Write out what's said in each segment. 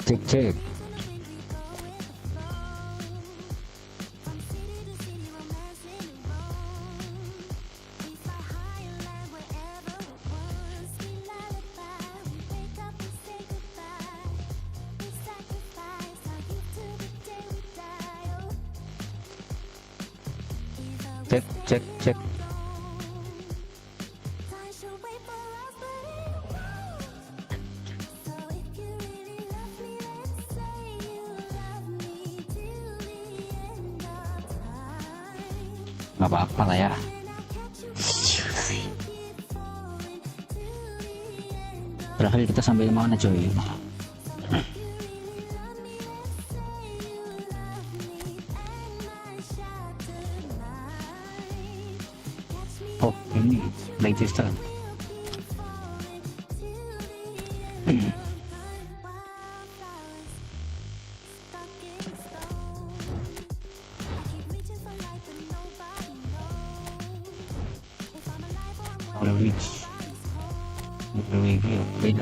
Cek cek. Cek cek cek. Gak apa-apa lah ya. Terakhir kita sampai mana coy? Oh ini Leicester. Beda.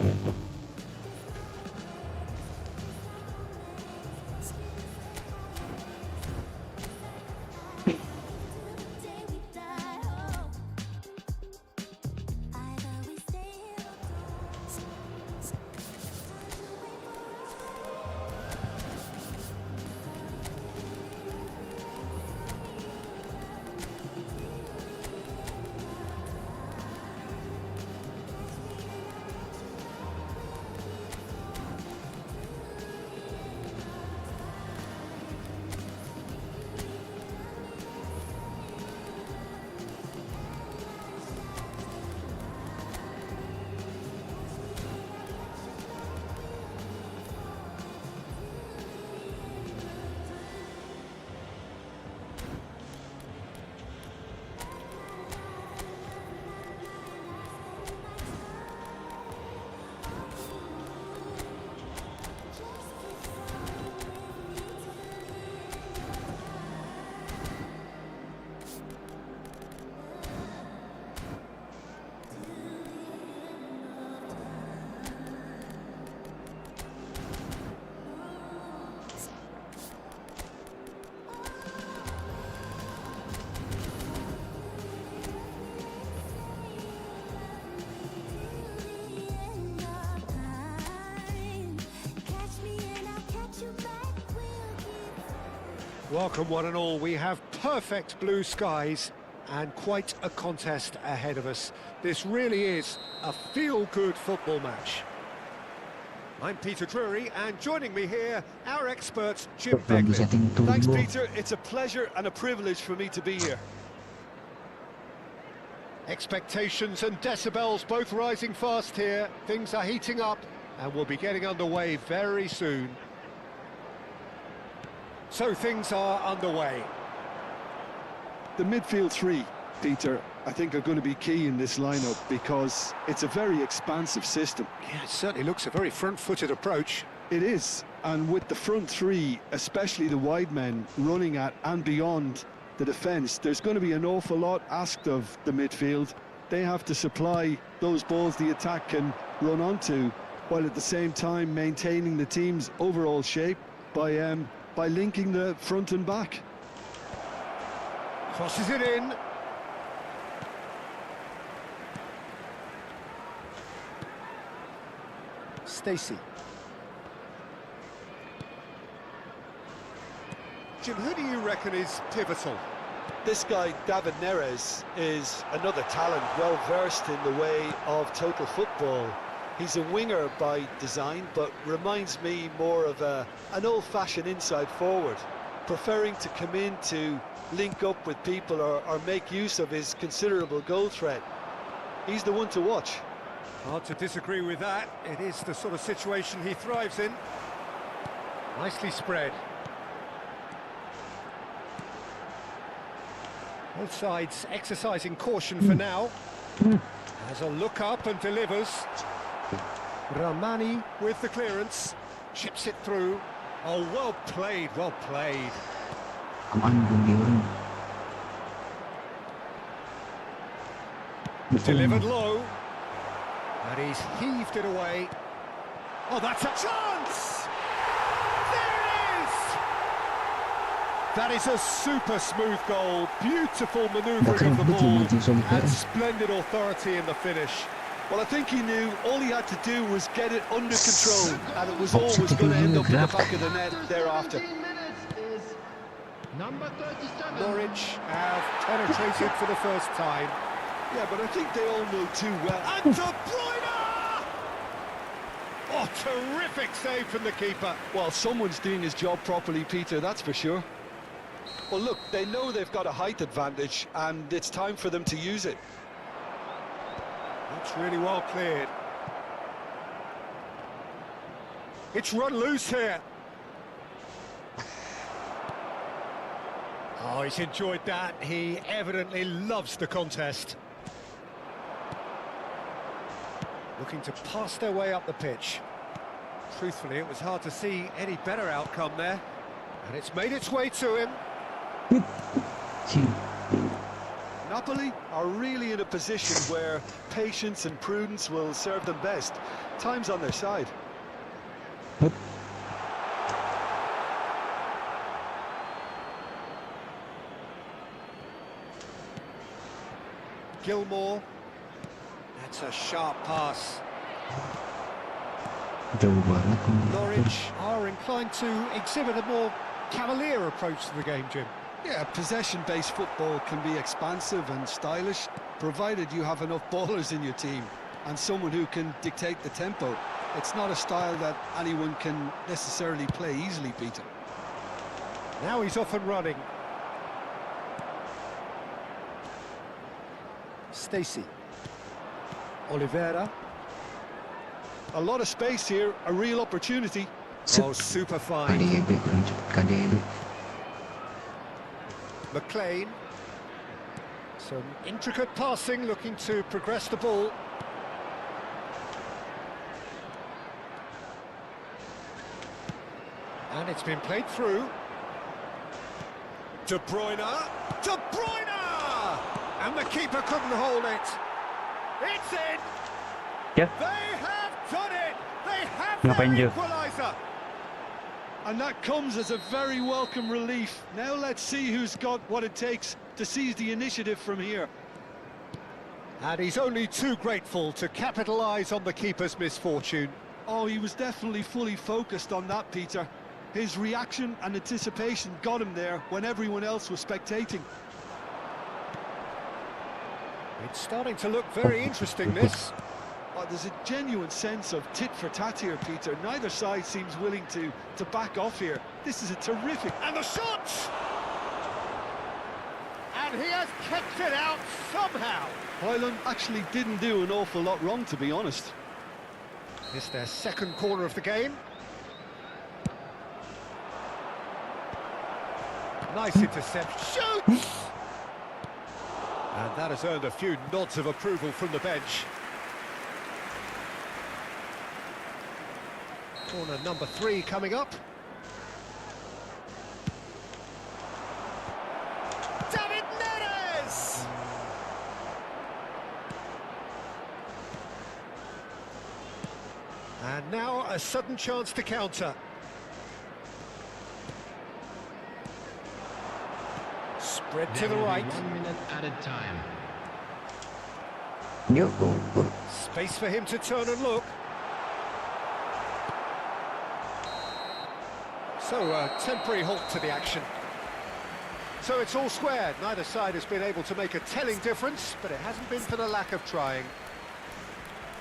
Welcome one and all. We have perfect blue skies and quite a contest ahead of us. This really is a feel-good football match. I'm Peter Drury, and joining me here, our expert, Jim Begley. Thanks, Peter. It's a pleasure and a privilege for me to be here. Expectations and decibels both rising fast here. Things are heating up, and we'll be getting underway very soon. So things are underway. The midfield three, Peter, I think are going to be key in this lineup because it's a very expansive system. Yeah, it certainly looks a very front-footed approach. It is, and with the front three, especially the wide men running at and beyond the defence, there's going to be an awful lot asked of the midfield. They have to supply those balls the attack can run onto, while at the same time maintaining the team's overall shape by linking the front and back. Crosses it in. Stacey. Jim, who do you reckon is pivotal? This guy, David Neres, is another talent, well versed in the way of total football. He's a winger by design, but reminds me more of an old-fashioned inside forward, preferring to come in to link up with people or make use of his considerable goal threat. He's the one to watch. Hard to disagree with that. It is the sort of situation he thrives in. Nicely spread. Both sides exercising caution for now. Has a look up and delivers. Ramani with the clearance. Chips it through. Oh, well played, well played. Come on, Delivered low. And he's heaved it away. Oh, that's a chance! There it is! That is a super smooth goal. Beautiful manoeuvring of the ball. And splendid authority in the finish. Well, I think he knew all he had to do was get it under control, and it was always going to end up in the back of the net thereafter. Number 37. Norwich have penetrated for the first time. Yeah, but I think they all know too well. And De Bruyne! Oh, terrific save from the keeper. Well, someone's doing his job properly, Peter, that's for sure. Well, look, they know they've got a height advantage, and it's time for them to use it. That's really well cleared. It's run loose here. Oh, he's enjoyed that. He evidently loves the contest. Looking to pass their way up the pitch. Truthfully, it was hard to see any better outcome there. And it's made its way to him. Napoli are really in a position where patience and prudence will serve them best. Time's on their side. Gilmore. That's a sharp pass. Norwich are inclined to exhibit a more cavalier approach to the game, Jim. Yeah, possession-based football can be expansive and stylish, provided you have enough ballers in your team and someone who can dictate the tempo. It's not a style that anyone can necessarily play easily, Peter. Now he's off and running. Stacey. Oliveira. A lot of space here, a real opportunity. Oh, super fine. McLean. Some intricate passing, looking to progress the ball. And it's been played through. De Bruyne. De Bruyne! And the keeper couldn't hold it. It's in! Yeah. They have done it! They have Ngapain their dia? equaliser! And that comes as a very welcome relief. Now let's see who's got what it takes to seize the initiative from here. And he's only too grateful to capitalise on the keeper's misfortune. Oh, he was definitely fully focused on that, Peter. His reaction and anticipation got him there when everyone else was spectating. It's starting to look very interesting, this. Oh, there's a genuine sense of tit for tat here, Peter. Neither side seems willing to back off here. This is a terrific... And the shot! And he has kept it out somehow. Highland actually didn't do an awful lot wrong, to be honest. It's their second corner of the game. Nice interception. Shoots! And that has earned a few nods of approval from the bench. Corner number 3 coming up. David Neres! And now a sudden chance to counter. Spread to the right. 1 minute added time. Space for him to turn and look. So a temporary halt to the action. So it's all squared. Neither side has been able to make a telling difference, but it hasn't been for the lack of trying.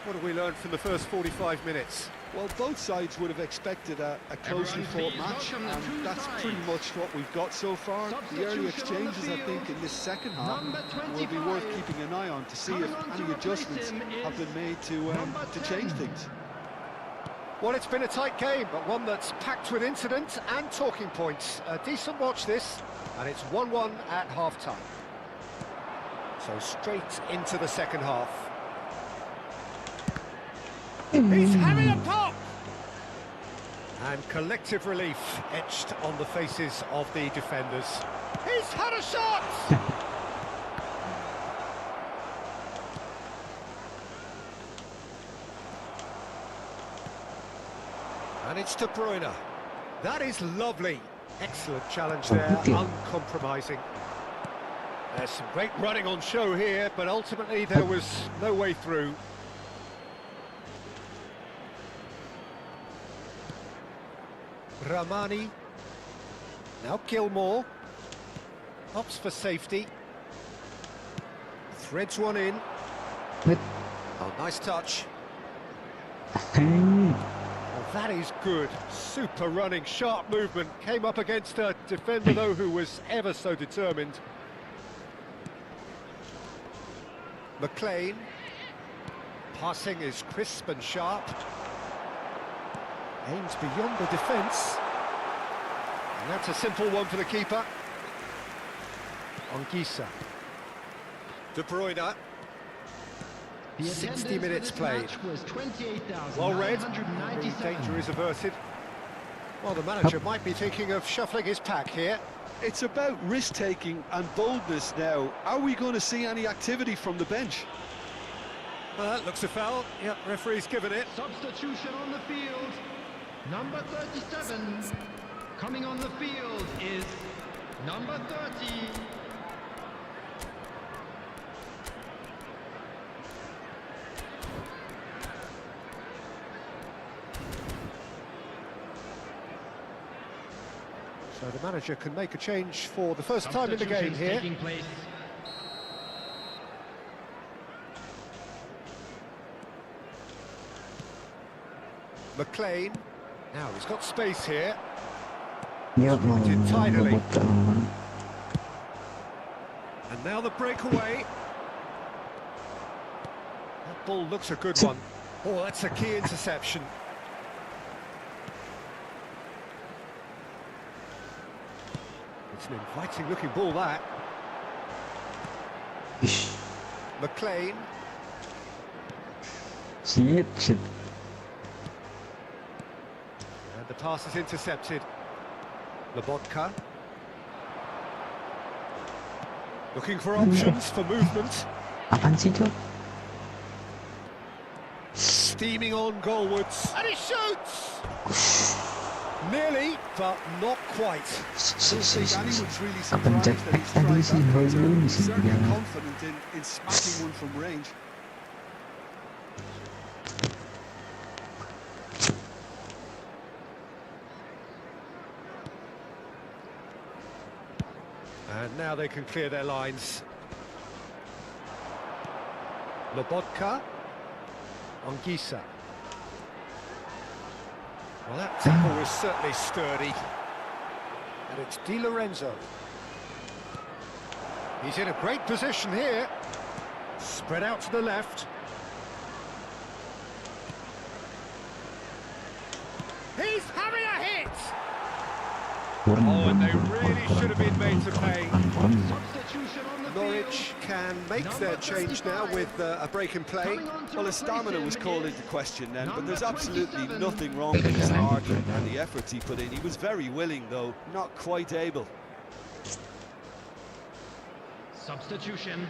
What have we learned from the first 45 minutes? Well, both sides would have expected a closely fought match, and that's pretty much what we've got so far. The early exchanges, I think, in this second half will be worth keeping an eye on to see if any adjustments have been made to change things. Well, it's been a tight game, but one that's packed with incident and talking points. A decent watch, this, and it's 1-1 at half-time. So straight into the second half. He's having a pop! And collective relief etched on the faces of the defenders. He's had a shot! And it's De Bruyne. That is lovely. Excellent challenge there, uncompromising. There's some great running on show here, but ultimately there was no way through. Ramani. Now Gilmore. Opts for safety. Threads one in. With Oh, nice touch. hey, Well, that is good. Super running, sharp movement. Came up against a defender, though, who was ever so determined. McLean. Passing is crisp and sharp. Aims beyond the defence. And that's a simple one for the keeper. Anguissa. De Bruyne. The 60 attendance minutes for this played. match was 28,997. Well read. The danger is averted. Well, the manager might be thinking of shuffling his pack here. It's about risk-taking and boldness now. Are we going to see any activity from the bench? Looks a foul. Yep, referee's given it. Substitution on the field. Number 37. Coming on the field is number 30. So the manager can make a change for the first time in the game Substitutions here. taking place. McLean. Now he's got space here. yeah, Spotted tidily. robot, And now the breakaway. That ball looks a good one. Oh, that's a key interception. It's an inviting looking ball, that. ish, McLean. shit, shit. And the pass is intercepted. Lobotka. Looking for options for movement. Apaan sih, Cok? Steaming on goalwards. And he shoots! Nearly, but not quite. I don't think anyone's really Kapan surprised that he's tadi tried si that, but Hoylund he's sih certainly dia. confident in smacking one from range. And now they can clear their lines. Lobotka. Anguissa. Well, that tackle was certainly sturdy. And it's Di Lorenzo. He's in a great position here. Spread out to the left. He's having a hit! Oh, and they really should have been made to pay. Substitution on the Norwich can make their change now with a break in play. Well, his stamina was called into question then, but there's absolutely nothing wrong with his heart and the efforts he put in. He was very willing, though, not quite able. Substitution.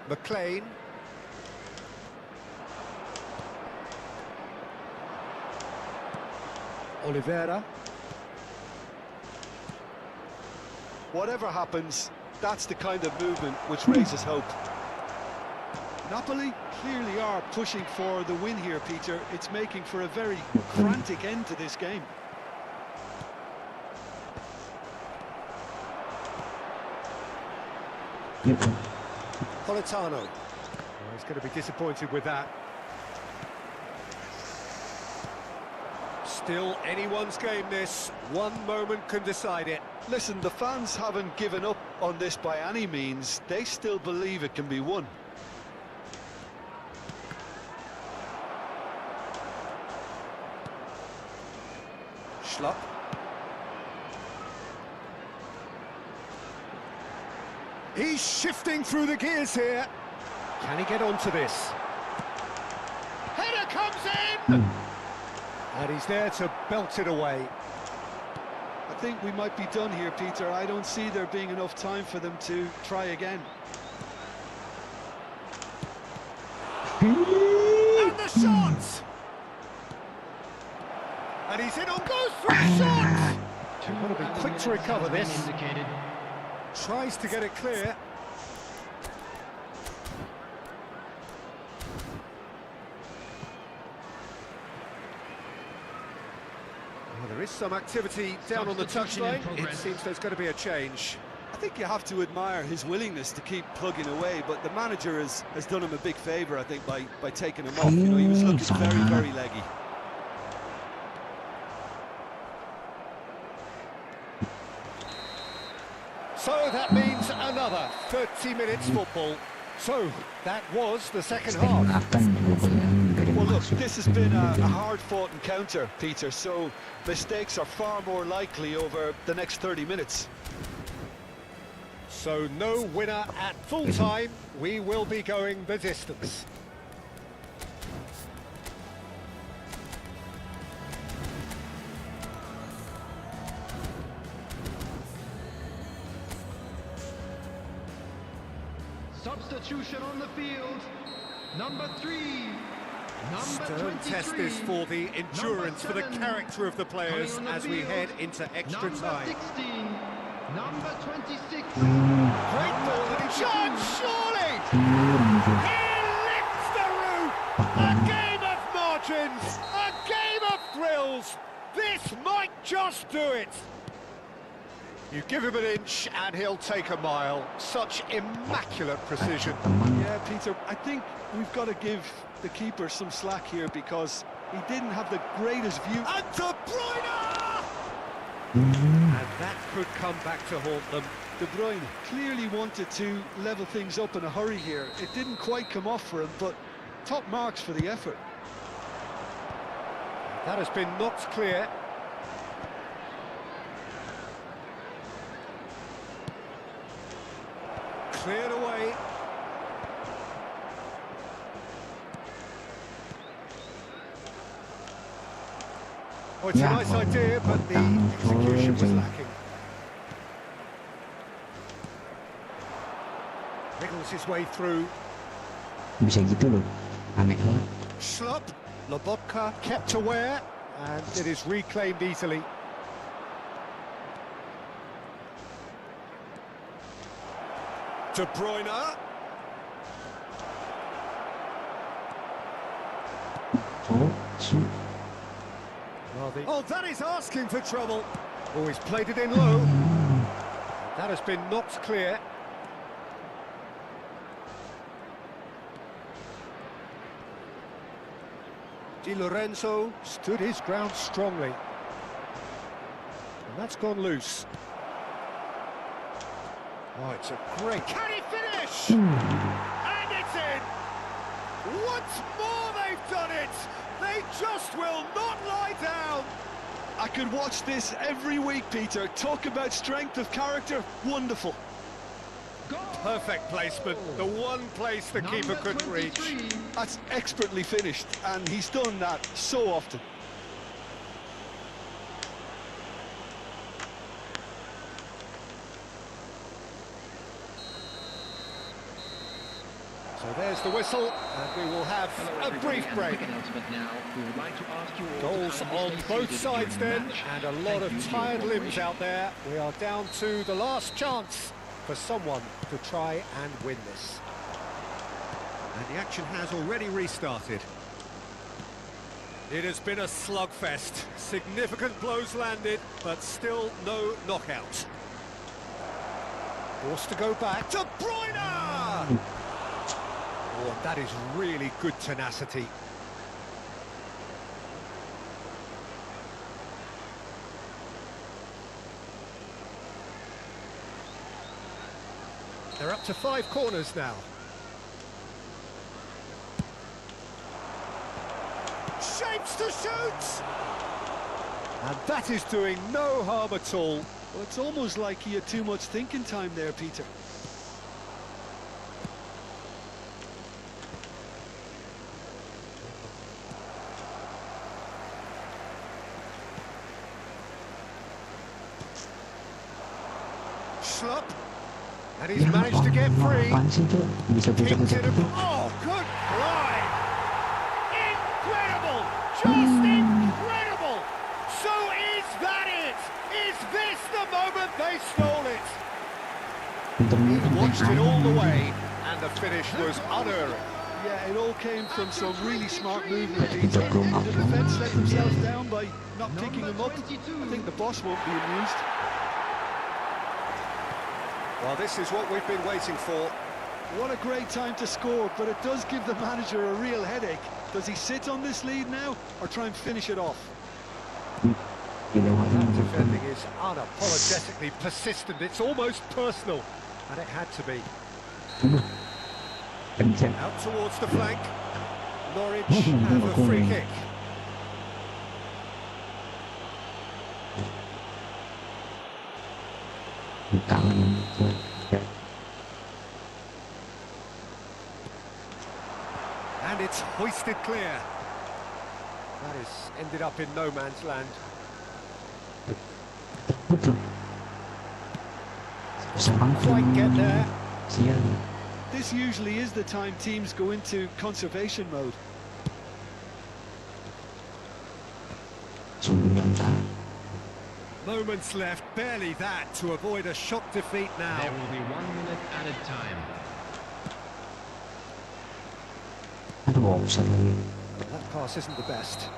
McLean. Oliveira. Whatever happens, that's the kind of movement which raises hope. Napoli clearly are pushing for the win here, Peter. It's making for a very frantic end to this game. Politano. He's going to be disappointed with that. Still anyone's game, this. One moment can decide it. Listen, the fans haven't given up on this by any means. They still believe it can be won. Schlupp. He's shifting through the gears here. Can he get onto this? Header comes in! And he's there to belt it away. I think we might be done here, Peter. I don't see there being enough time for them to try again. And the shot! And he's in on goes for a shot! You've got to be quick to recover this. Tries to get it clear. Well, there is some activity down on the touchline. It seems there's going to be a change. I think you have to admire his willingness to keep plugging away, but the manager has done him a big favour, I think, by taking him off. You know, he was looking very, very leggy. So that means another 30 minutes football. So that was the second half. Well, look, this has been a hard-fought encounter, Peter, so mistakes are far more likely over the next 30 minutes. So no winner at full time. We will be going the distance. Substitution on the field. Number 3. Number Stern 23. test this for the endurance, for the character of the players as we head into extra time. Number 16. Number 26. Great ball and chance, surely! He lifts the roof! A game of margins! A game of thrills! This might just do it! You give him an inch and he'll take a mile. Such immaculate precision. Yeah, Peter, I think we've got to give the keeper some slack here because he didn't have the greatest view. And De Bruyne! And that could come back to haunt them. De Bruyne clearly wanted to level things up in a hurry here. It didn't quite come off for him, but top marks for the effort. That has been knocked clear. Cleared away. Oh, it's a nice idea, but the execution was lacking. Wriggles his way through. Bisa gitu loh, aneh banget. Schlupp, Lobotka kept aware, and it is reclaimed easily. De Bruyne. Oh, that is asking for trouble. Oh, he's played it in low. That has been knocked clear. Di Lorenzo stood his ground strongly. And that's gone loose. Oh, it's a great... Can he finish? And it's in! Once more they've done it! They just will not lie down! I could watch this every week, Peter. Talk about strength of character. Wonderful. Perfect placement. The one place the keeper couldn't reach. That's expertly finished, and he's done that so often. So there's the whistle, and we will have a brief break. Goals on both sides then, and a lot of tired limbs out there. We are down to the last chance for someone to try and win this. And the action has already restarted. It has been a slugfest. Significant blows landed, but still no knockout. Forced to go back. De Bruyne! Oh, that is really good tenacity. They're up to 5 corners now. Shapes to shoot! And that is doing no harm at all. Well, it's almost like he had too much thinking time there, Peter. slip. And Ya he's managed to get Allah, free. apaan sih tuh? Bisa Kicked pucat-pucat it. gitu. Oh, good line. Incredible. Just incredible. So is that it? Is this the moment they stole it? He watched it all the way, and the finish was unerring. Yeah, it all came from some really smart movement, Kita Peter. belum The apa. defence let themselves down by not picking him up. I think the boss won't be amused. Well, this is what we've been waiting for. What a great time to score, but it does give the manager a real headache. Does he sit on this lead now, or try and finish it off? That defending is unapologetically persistent. It's almost personal, and it had to be. Kencet. Out towards the flank. Norwich have a free kick. Tangan. And it's hoisted clear. That has ended up in no man's land. Betul. Quite get there. Sial. This usually is the time teams go into conservation mode. Moments left, barely that, to avoid a shock defeat now. There will be 1 minute added time. Aduh, offside lagi. That pass isn't the best.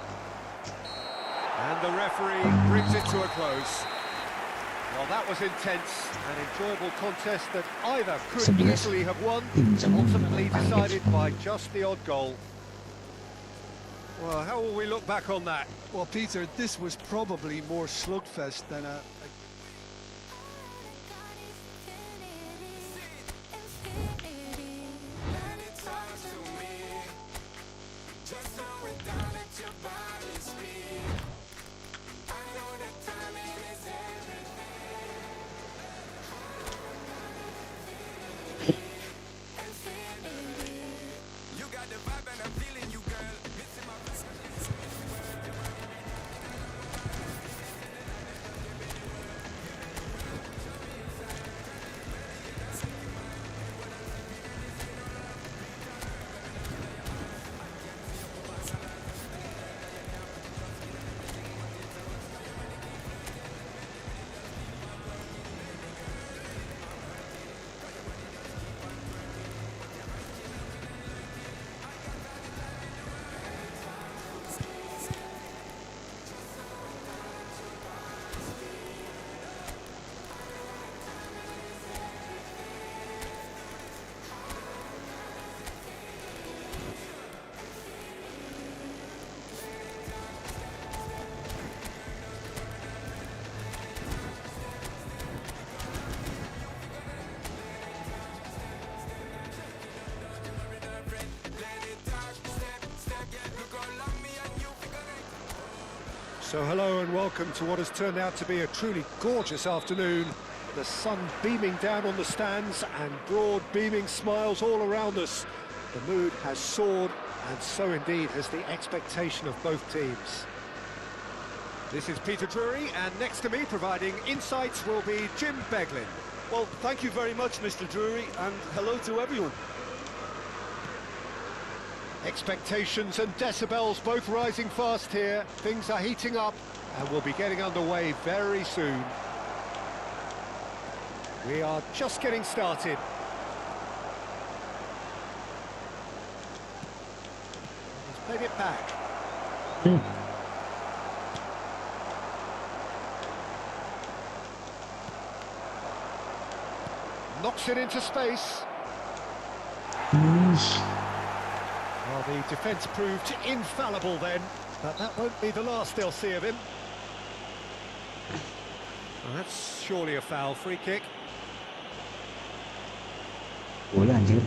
And the referee brings it to a close. Well, that was intense, an enjoyable contest that either could easily have won, ultimately decided by just the odd goal. Well, how will we look back on that? Well, Peter, this was probably more slugfest than a So hello and welcome to what has turned out to be a truly gorgeous afternoon. The sun beaming down on the stands and broad beaming smiles all around us. The mood has soared, and so indeed has the expectation of both teams. This is Peter Drury, and next to me providing insights will be Jim Beglin. Well, thank you very much, Mr. Drury, and hello to everyone. Expectations and decibels both rising fast here. Things are heating up and we'll be getting underway very soon. We are just getting started. He's played it back. Knocks it into space. Well, the defence proved infallible then, but that won't be the last they'll see of him. Well, that's surely a foul. Free kick. Bola anjir.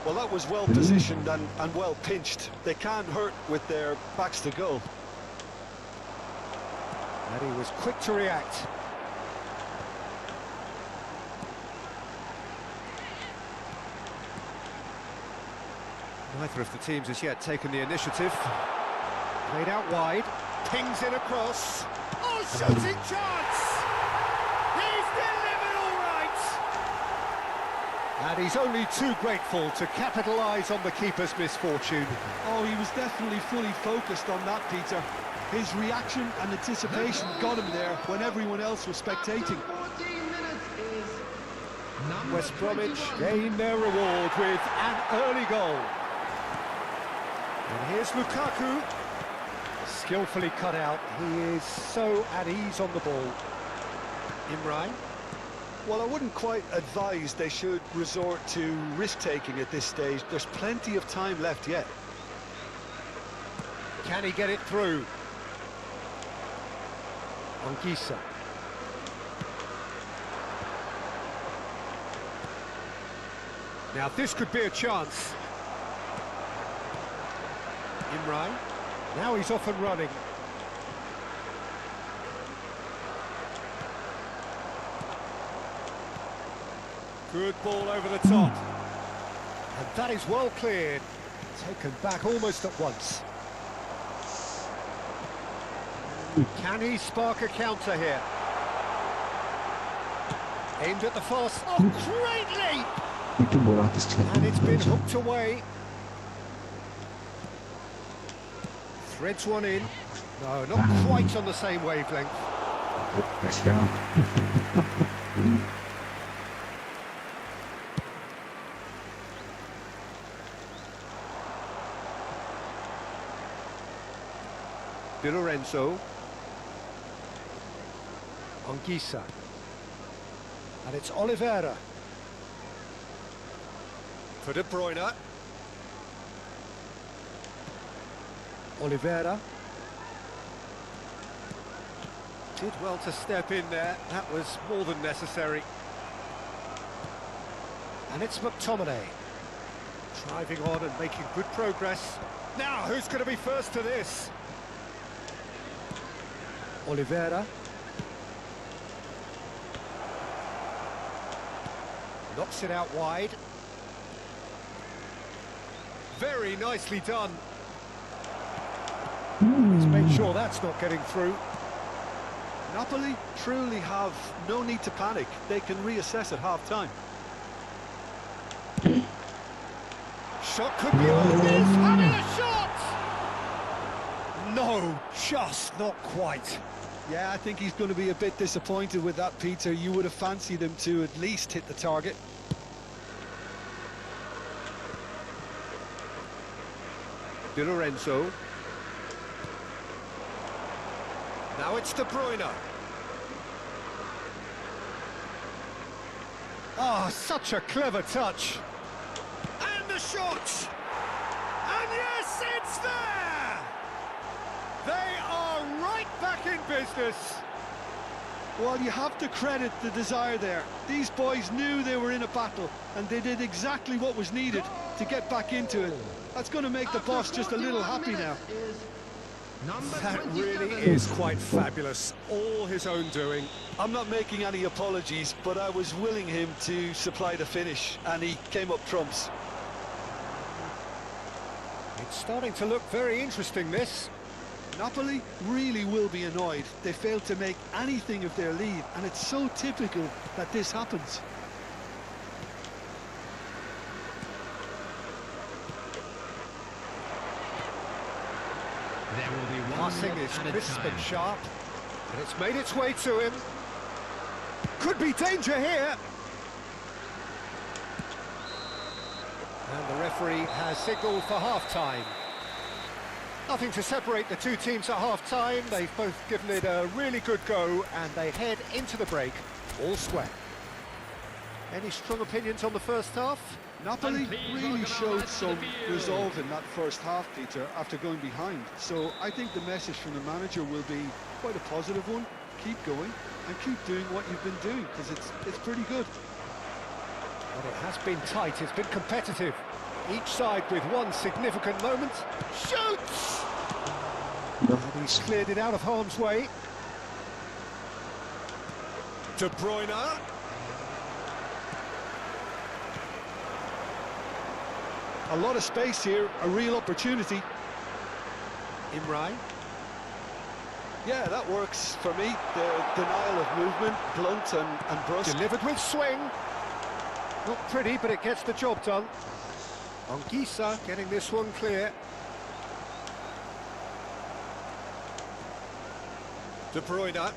Well, that was well positioned and well pinched. They can't hurt with their backs to goal. And he was quick to react. Neither of the teams has yet taken the initiative. Played out wide, pings in across. Oh, shooting chance! He's delivered all right! And he's only too grateful to capitalise on the keeper's misfortune. Oh, he was definitely fully focused on that, Peter. His reaction and anticipation got him there when everyone else was spectating. 14 minutes is number West Bromwich 21. gain their reward with an early goal. And here's Lukaku. Skillfully cut out. He is so at ease on the ball. Imran. Well, I wouldn't quite advise they should resort to risk-taking at this stage. There's plenty of time left yet. Can he get it through? Anguissa. Now this could be a chance. Imran. Now he's off and running. Good ball over the top. And that is well cleared. Taken back almost at once. Can he spark a counter here? Aimed at the fast. Oh, great leap! Itu bola atas And it's been hooked away. Threads one in. No, not quite on the same wavelength. Kasihan. Di Lorenzo. Anguissa. And it's Oliveira. For De Bruyne. Oliveira. Did well to step in there. That was more than necessary. And it's McTominay. Driving on and making good progress. Now, who's going to be first to this? Oliveira. Knocks it out wide. Very nicely done. Let's make sure that's not getting through. Napoli truly have no need to panic. They can reassess at half-time. Shot could be on this. Having a shot! No, just not quite. Yeah, I think he's going to be a bit disappointed with that, Peter. You would have fancied him to at least hit the target. Di Lorenzo. Now it's De Bruyne. Ah, such a clever touch. And the shot! And yes, it's there! They are right back in business. Well, you have to credit the desire there. These boys knew they were in a battle, and they did exactly what was needed to get back into it. That's going to make the boss just a little happy now. That really is quite fabulous. All his own doing. I'm not making any apologies, but I was willing him to supply the finish, and he came up trumps. It's starting to look very interesting, this. Napoli really will be annoyed. They failed to make anything of their lead, and it's so typical that this happens. There will be one Passing minute is at a crisp time. and sharp, and it's made its way to him. Could be danger here. And the referee has signalled for half-time. Nothing to separate the two teams at half-time. They've both given it a really good go, and they head into the break all square. Any strong opinions on the first half? Napoli really showed some resolve in that first half, Peter, after going behind. So I think the message from the manager will be quite a positive one. Keep going and keep doing what you've been doing, because it's pretty good. But it has been tight, it's been competitive. Each side with one significant moment. Shoots! And he's cleared it out of harm's way. De Bruyne. A lot of space here, a real opportunity. Imrai. Yeah, that works for me. The denial of movement, blunt and brusque. Delivered with swing. Not pretty, but it gets the job done. Anguissa getting this one clear. De Bruyne.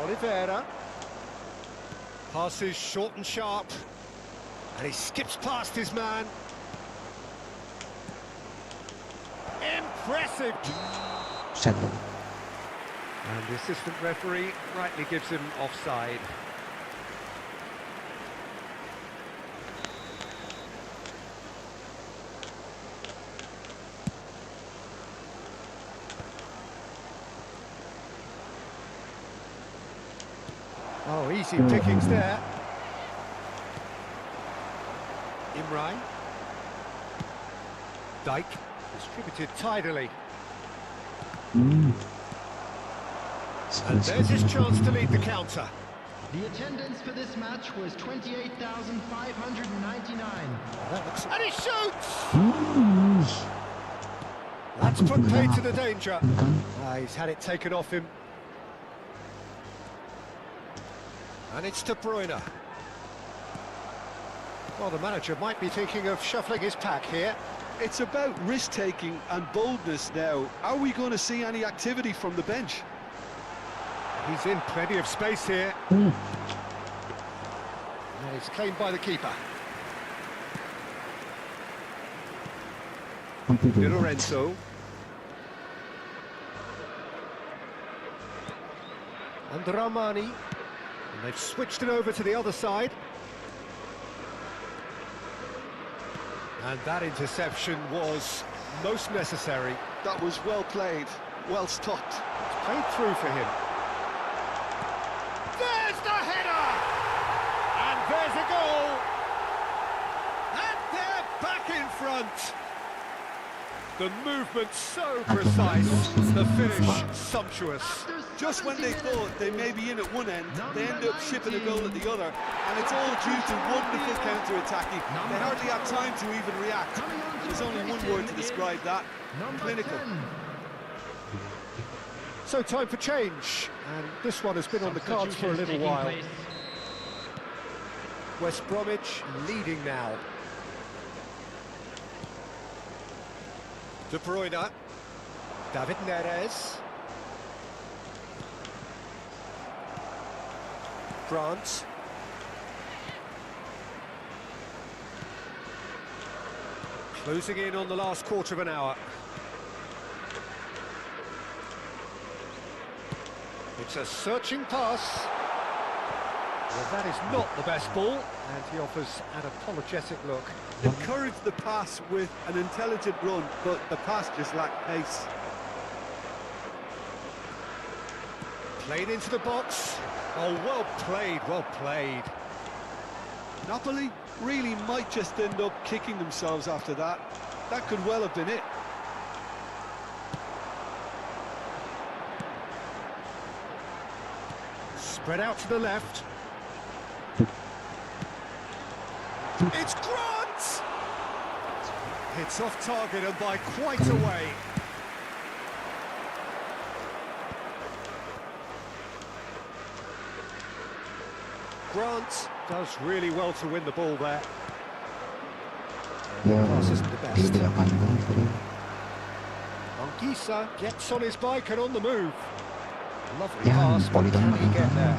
Oliveira. Passes short and sharp. And he skips past his man. Impressive! Settle. And the assistant referee rightly gives him offside. Oh, easy pickings there. Imrai. Dyke, distributed tidily. And there's his chance to lead the counter. The attendance for this match was 28,599. And he shoots! That's put paid to the danger. He's had it taken off him. And it's De Bruyne. Well, the manager might be thinking of shuffling his pack here. It's about risk-taking and boldness now. Are we going to see any activity from the bench? He's in plenty of space here. And it's claimed by the keeper. Di Lorenzo. And Ramani. And they've switched it over to the other side. And that interception was most necessary. That was well played, well stopped. It's played through for him. There's the header! And there's a goal! And they're back in front! The movement so precise, the finish sumptuous. Just when they thought they may be in at one end, they end up shipping a goal at the other, and it's all due to wonderful counter-attacking. They hardly have time to even react. There's only one word to describe that: clinical. So time for change, and this one has been on the cards for a little while. West Bromwich leading now. De Bruyne, David Neres, Grant, closing in on the last quarter of an hour. It's a searching pass. Well, that is not the best ball, and he offers an apologetic look. Encouraged the pass with an intelligent run, but the pass just lacked pace. Played into the box. Oh, well played, well played. Napoli really might just end up kicking themselves after that. That could well have been it. Spread out to the left. It's Grant! It's off target and by quite a way. Grant does really well to win the ball there. The pass isn't the best. Anguissa gets on his bike and on the move. Lovely pass, but can he get there?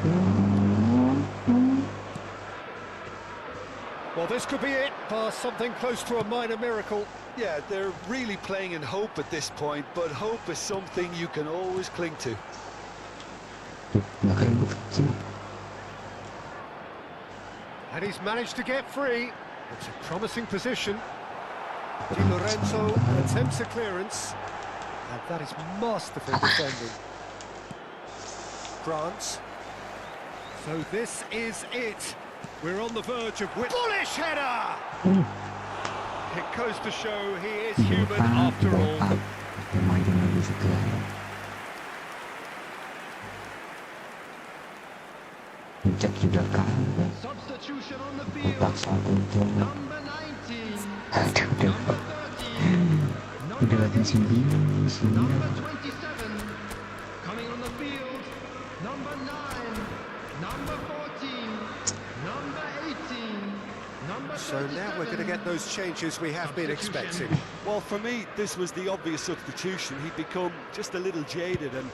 Well, this could be it, past something close to a minor miracle. Yeah, they're really playing in hope at this point, but hope is something you can always cling to. And he's managed to get free. It's a promising position. Di Lorenzo attempts a clearance. And that is masterful defending. Grant. So this is it. We're on the verge of bullish header! It goes to show he is human after all. cek di belakang. Substitution on the field. Paksa untuk. Number 19. Aduh, Number 30. udah lagi sini. Number 27. Coming on the field. Number 9. Number 14. Number 18. Number 37. So now we're going to get those changes we have been expecting. Well, for me, this was the obvious substitution. He'd become just a little jaded, and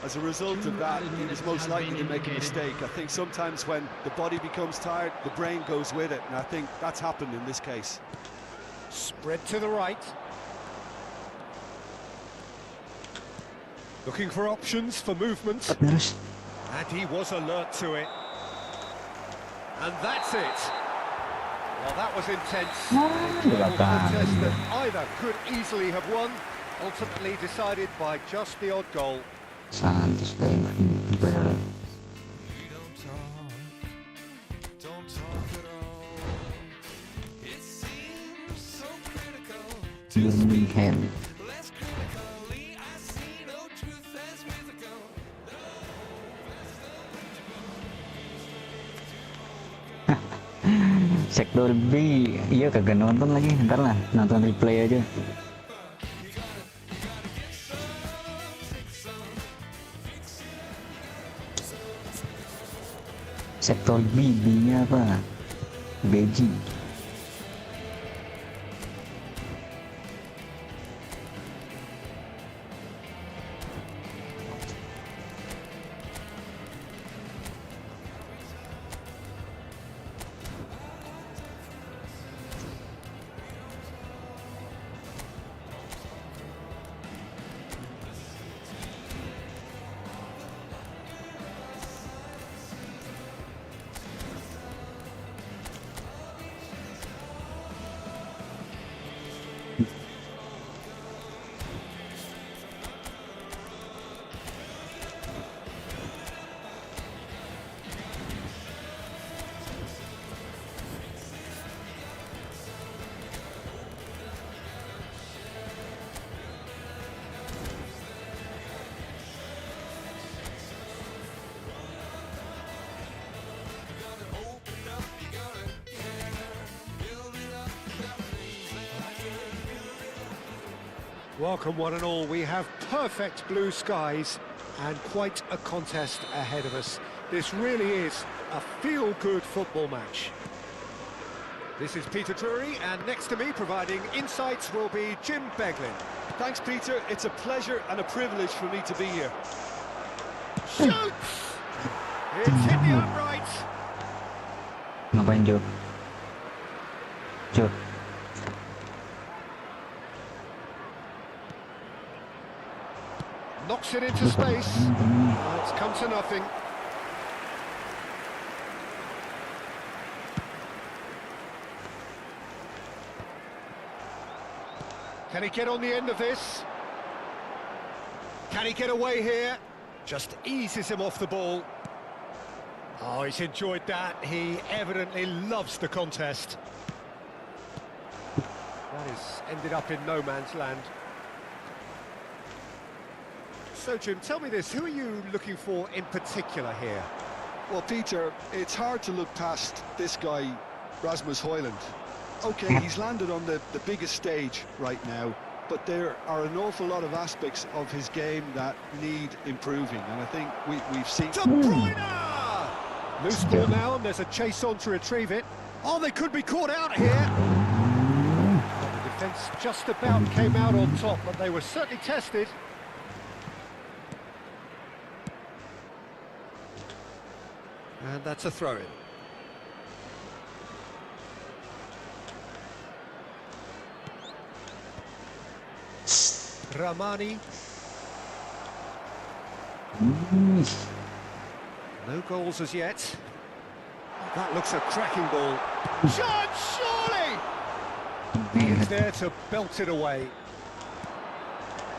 as a result of that, he was most likely to make a mistake. I think sometimes when the body becomes tired, the brain goes with it, and I think that's happened in this case. Spread to the right. Looking for options for movement. Terus. And he was alert to it. And that's it. Well, that was intense. A contest that either could easily have won, ultimately decided by just the odd goal. Santos Bell. Birmingham. Sektor B, iya kagak nonton lagi, ntar lah nonton replay aja. Sektor B, B-nya apa? Beji. Welcome one and all. We have perfect blue skies and quite a contest ahead of us. This really is a feel-good football match. This is Peter Drury, and next to me providing insights will be Jim Beglin. Thanks, Peter. It's a pleasure and a privilege for me to be here. Shoots! It's hit the upright. Ngapain, Jo? Jo. Knocks it into space. It's come to nothing. Can he get on the end of this? Can he get away here? Just eases him off the ball. Oh, he's enjoyed that. He evidently loves the contest. That has ended up in no man's land. So, Jim, tell me this, who are you looking for in particular here? Well, Peter, it's hard to look past this guy, Rasmus Højlund. Okay, he's landed on the biggest stage right now, but there are an awful lot of aspects of his game that need improving, and I think we've seen... De Bruyne! Loose ball now, and there's a chase on to retrieve it. Oh, they could be caught out here. Well, the defence just about came out on top, but they were certainly tested. And that's a throw-in. Ramani. No goals as yet. That looks a cracking ball. Shot, surely! He's there to belt it away.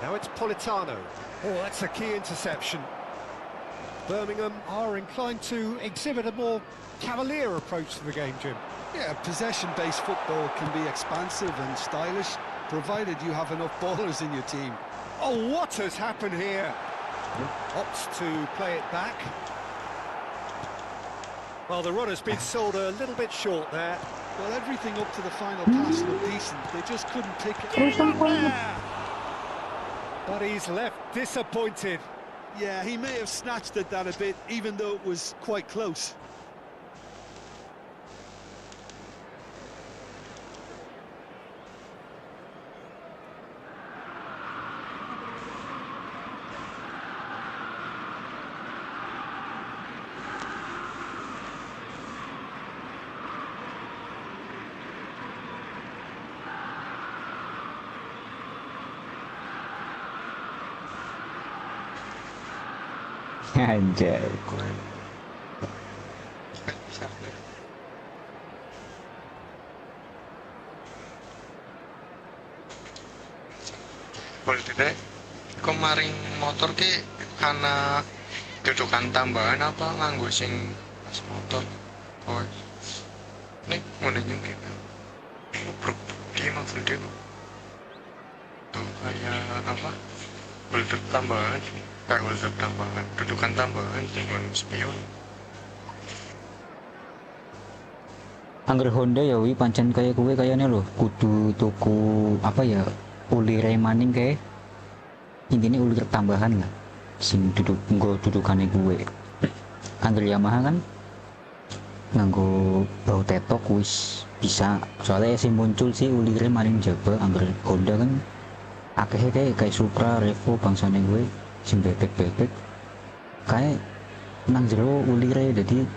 Now it's Politano. Oh, that's a key interception. Birmingham are inclined to exhibit a more cavalier approach to the game, Jim. Yeah, possession-based football can be expansive and stylish, provided you have enough ballers in your team. Oh, what has happened here? Opts to play it back. Well, the run has been sold a little bit short there. Well, everything up to the final pass looked decent. They just couldn't pick it. Get up there! But he's left disappointed. Yeah, he may have snatched at that a bit, even though it was quite close. Anjay. Boleh tidak? Kemarin motor ki karena dudukan tambahan apa nganggo sing pas motor. Oh. Nih ngono juga. Bro, dia maksudnya tuh kayak apa? Bluetooth tambahan, kayak bluetooth tambahan, dudukan tambahan, dengan spion. Angger Honda ya wi pancen kayak kue kayaknya loh kudu tuku apa ya ulire maning kayak intinya ulir tambahan lah sing nggo dudukane gue. Angger Yamaha kan nganggo bau tetok wis bisa soalnya sing muncul sih ulire maning jaba. Angger Honda kan akhirnya kayak Supra, Revo bangsane gue sing bebek-bebek kayak nang jero ulire jadi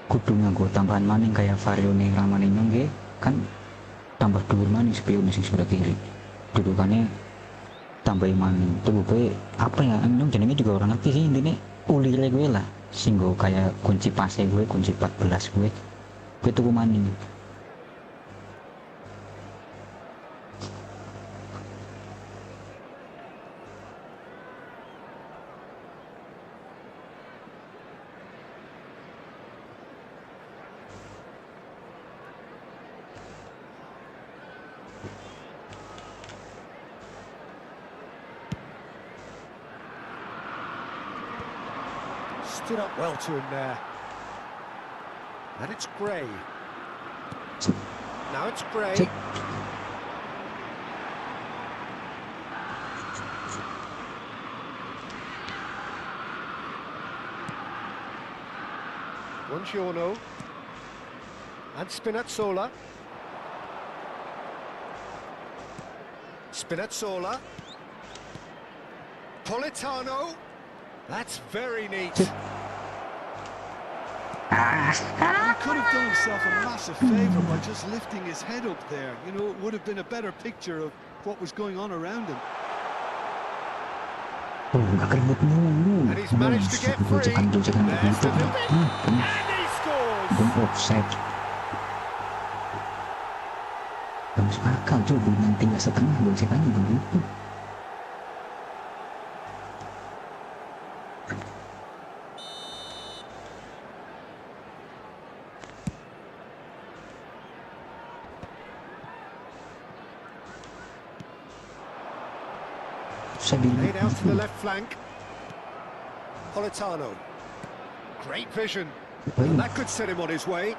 kudu nganggo tambahan maning kayak varione ramane nyongge kan tambah dhuwur maning spion sing sebelah kiri dudukannya tambahin maning tuh gue apa ya nyong jenenge juga orang ngerti sih intinya ulire gue lah sing go kayak kunci pase gue kunci 14 gue tuku maning. Stood up well to him there. And it's Gray. Now it's Gray. Buongiorno. And Spinazzola. Spinazzola. Politano. That's very neat. He could have done himself a massive favour by just lifting his head up there. You know, it would have been a better picture of what was going on around him. And he's managed to get free. There's the and he scores. Offside. Bagus akal tuh dengan 3,5 gocekannya begitu. Laid out to the left flank. Politano. Great vision. And that could set him on his way.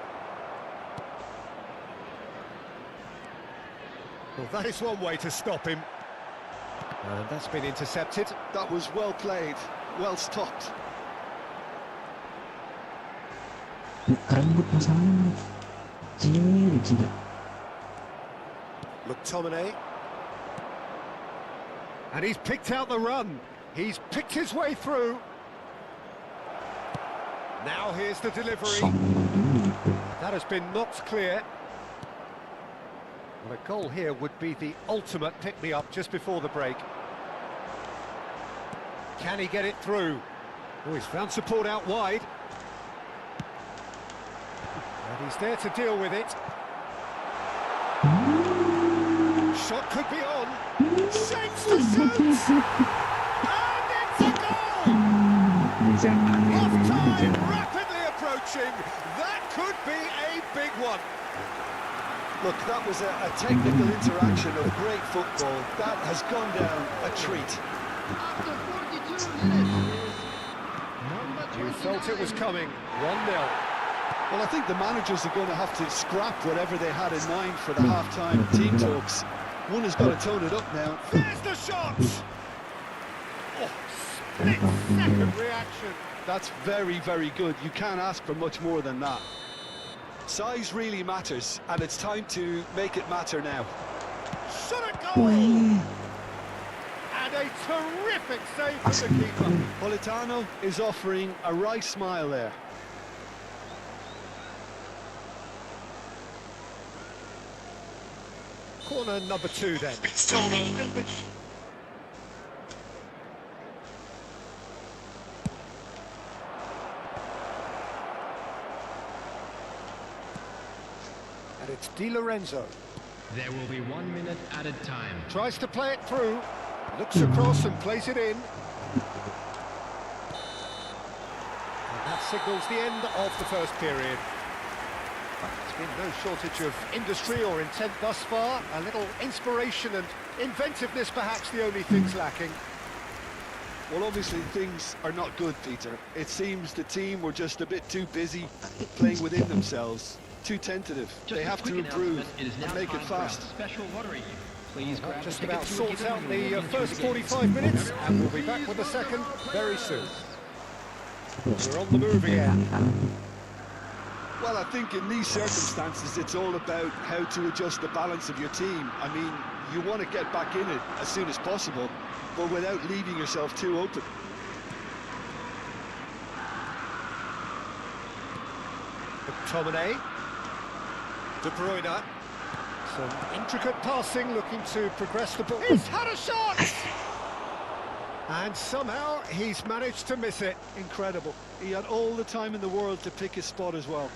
Well, that is one way to stop him. And that's been intercepted. That was well played, well stopped. Rambut masalahnya. Cilik. McTominay. And he's picked out the run. He's picked his way through. Now here's the delivery. That has been knocked clear. Well, a goal here would be the ultimate pick-me-up just before the break. Can he get it through? Oh, he's found support out wide. And he's there to deal with it. Shot could be on. Shapes to shoot! And it's a goal! Half-time rapidly approaching. That could be a big one. Look, that was a technical interaction of great football. That has gone down a treat. After 42 minutes is number 29. You felt it was coming. 1-0. Well, I think the managers are going to have to scrap whatever they had in mind for the half-time team talks. One has got to tone it up now. There's the shot! Oh, split-second reaction. That's very, very good. You can't ask for much more than that. Size really matters, and it's time to make it matter now. Shot at goal! And a terrific save from the keeper. Politano is offering a right smile there. Corner number 2 then. And it's Di Lorenzo. There will be 1 minute added time. Tries to play it through. Looks across and plays it in. And that signals the end of the first period. There's been no shortage of industry or intent thus far. A little inspiration and inventiveness perhaps the only things lacking. Well, obviously things are not good, Peter. It seems the team were just a bit too busy playing within themselves. Too tentative. They have to improve and make it fast. Special lottery. Please grab Just the about tickets you were sorts given out when you the walked into first the game. 45 minutes, and we'll be back with the second very soon. We're on the move again. Well, I think in these circumstances, it's all about how to adjust the balance of your team. I mean, you want to get back in it as soon as possible, but without leaving yourself too open. McTominay. De Bruyne. Some intricate passing, looking to progress the ball. He's had a shot! And somehow he's managed to miss it. Incredible. He had all the time in the world to pick his spot as well.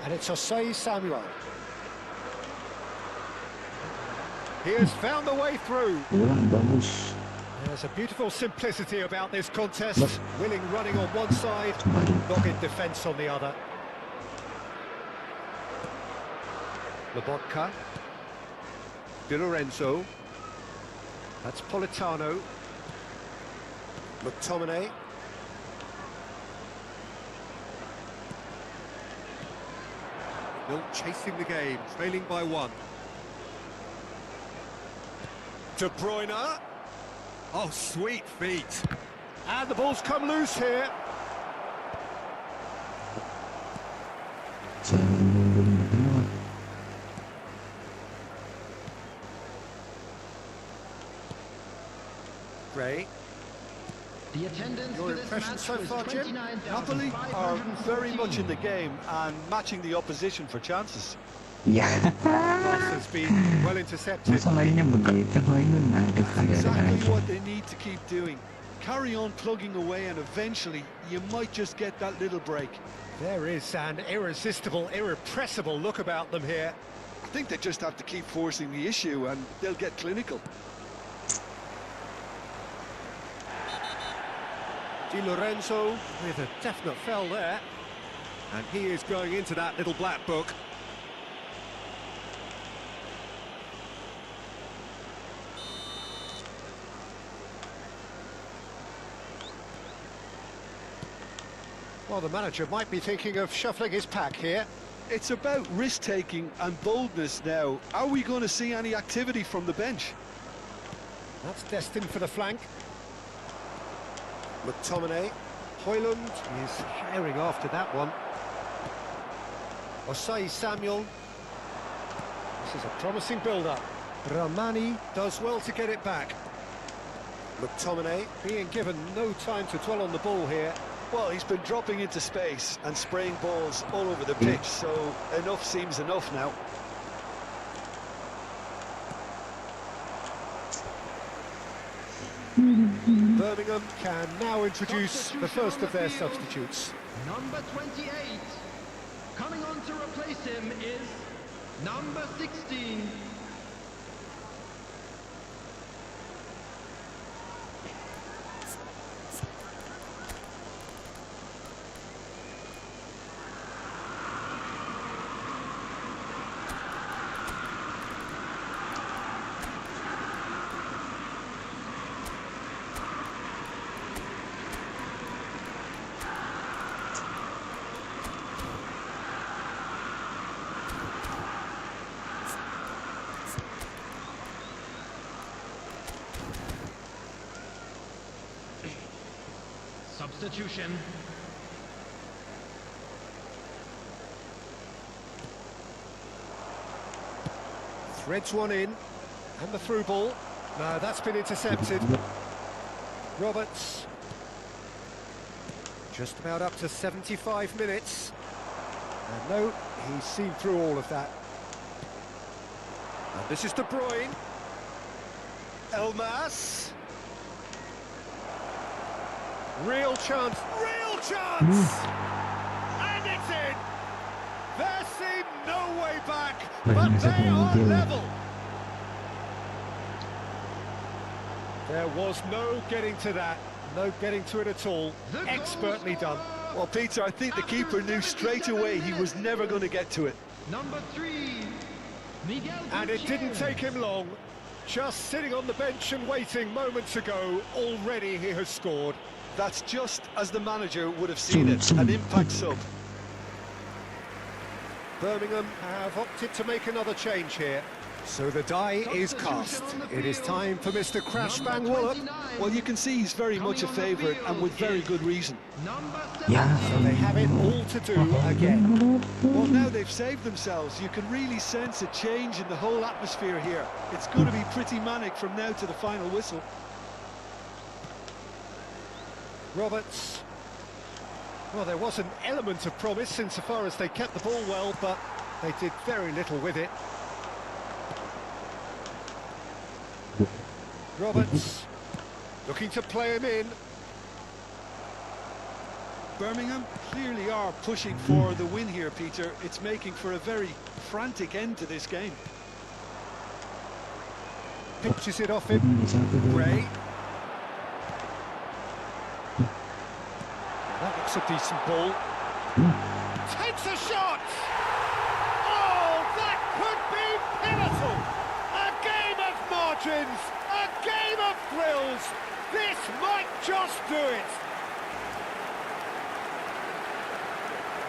And it's Osei Samuel. He has found the way through. There's a beautiful simplicity about this contest. Willing running on one side, dogged defence on the other. Lobotka. Di Lorenzo. That's Politano. McTominay. Still chasing the game, trailing by 1. De Bruyne. Oh, sweet feet. And the ball's come loose here. Gray. The attendance Your for this impression match so was far, Jim? Napoli are very much in the game and matching the opposition for chances. Ya, Pass has been well intercepted. masa mainnya begitu, Hoylun? Aduh, Exactly what they need to keep doing. Carry on plugging away and eventually you might just get that little break. There is an irresistible, irrepressible look about them here. I think they just have to keep forcing the issue and they'll get clinical. Di Lorenzo with a definite fell there. And he is going into that little black book. Well, the manager might be thinking of shuffling his pack here. It's about risk-taking and boldness now. Are we going to see any activity from the bench? That's destined for the flank. McTominay. Højlund is sharing after that one. Osei Samuel. This is a promising build-up. Ramani does well to get it back. McTominay being given no time to dwell on the ball here. Well, he's been dropping into space and spraying balls all over the pitch, so enough seems enough now. Birmingham can now introduce the first of their substitutes. Number 28. Coming on to replace him is number 16. substitution. Threads one in, and the through ball. No, that's been intercepted. Roberts. Just about up to 75 minutes. And no, he's seen through all of that. And this is De Bruyne. Elmas. Real chance, real chance! And it's in! There seemed no way back, but they are level! There was no getting to that, no getting to it at all. Expertly done. Well, Peter, I think the keeper knew straight away he was never going to get to it. Number 3, Miguel. And it didn't take him long. Just sitting on the bench and waiting moments ago, already he has scored. That's just as the manager would have seen it, an impact sub. Birmingham have opted to make another change here. So the die is cast. It is time for Mr. Crashbang Wallop. Well, you can see he's very much a favourite, and with very good reason. Ya, So they have it all to do again. Well, now they've saved themselves. You can really sense a change in the whole atmosphere here. It's going to be pretty manic from now to the final whistle. Roberts. Well, there was an element of promise insofar as they kept the ball well, but they did very little with it. Roberts looking to play him in. Birmingham clearly are pushing for the win here, Peter. It's making for a very frantic end to this game. Pitches it off him. Gray. That looks a decent ball. Takes a shot! Oh, that could be pivotal! A game of margins! A game of thrills! This might just do it!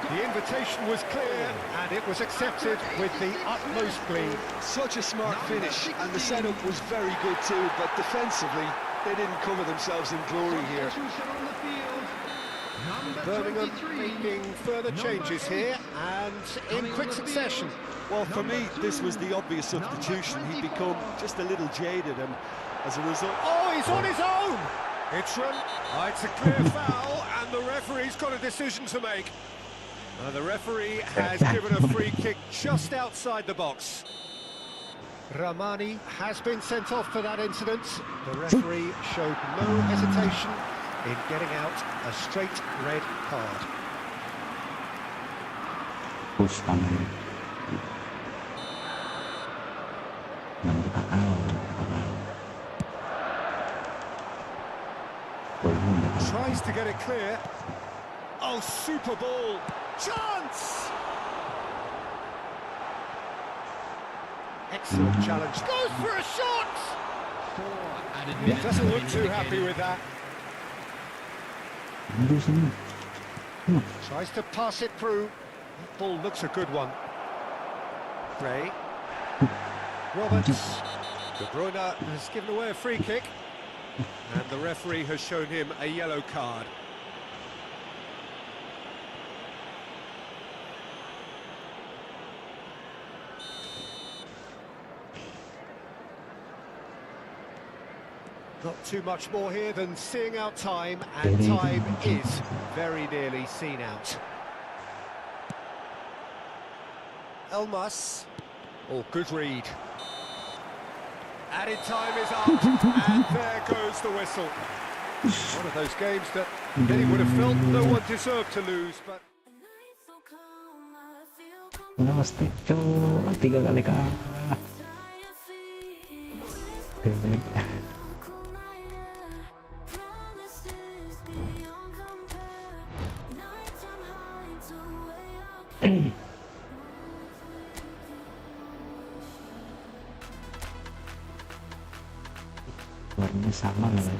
The invitation was clear, and it was accepted with the utmost glee. Such a smart finish, and the setup was very good too, but defensively, they didn't cover themselves in glory here. Birmingham making further changes here, and in quick succession. Well, for me, this was the obvious substitution. He'd become just a little jaded, and as a result... Oh, he's on his own! It's run. Oh, it's a clear foul, and the referee's got a decision to make. The referee has given a free kick just outside the box. Ramani has been sent off for that incident. The referee showed no hesitation in getting out a straight red card. push tangan. Tries to get it clear. Oh, super ball. Chance! Excellent challenge. Goes for a shot! Doesn't look too happy with that. Tries to pass it through. That ball looks a good one. Gray. Roberts. De Bruyne has given away a free kick. And the referee has shown him a yellow card. Not too much more here than seeing out time, and time is very nearly seen out. Elmas. Oh, good read. Added time is up, and there goes the whistle. One of those games that many would have felt no one deserved to lose, but... Pasti cok 3 kali kalah. Warnanya sama nggak?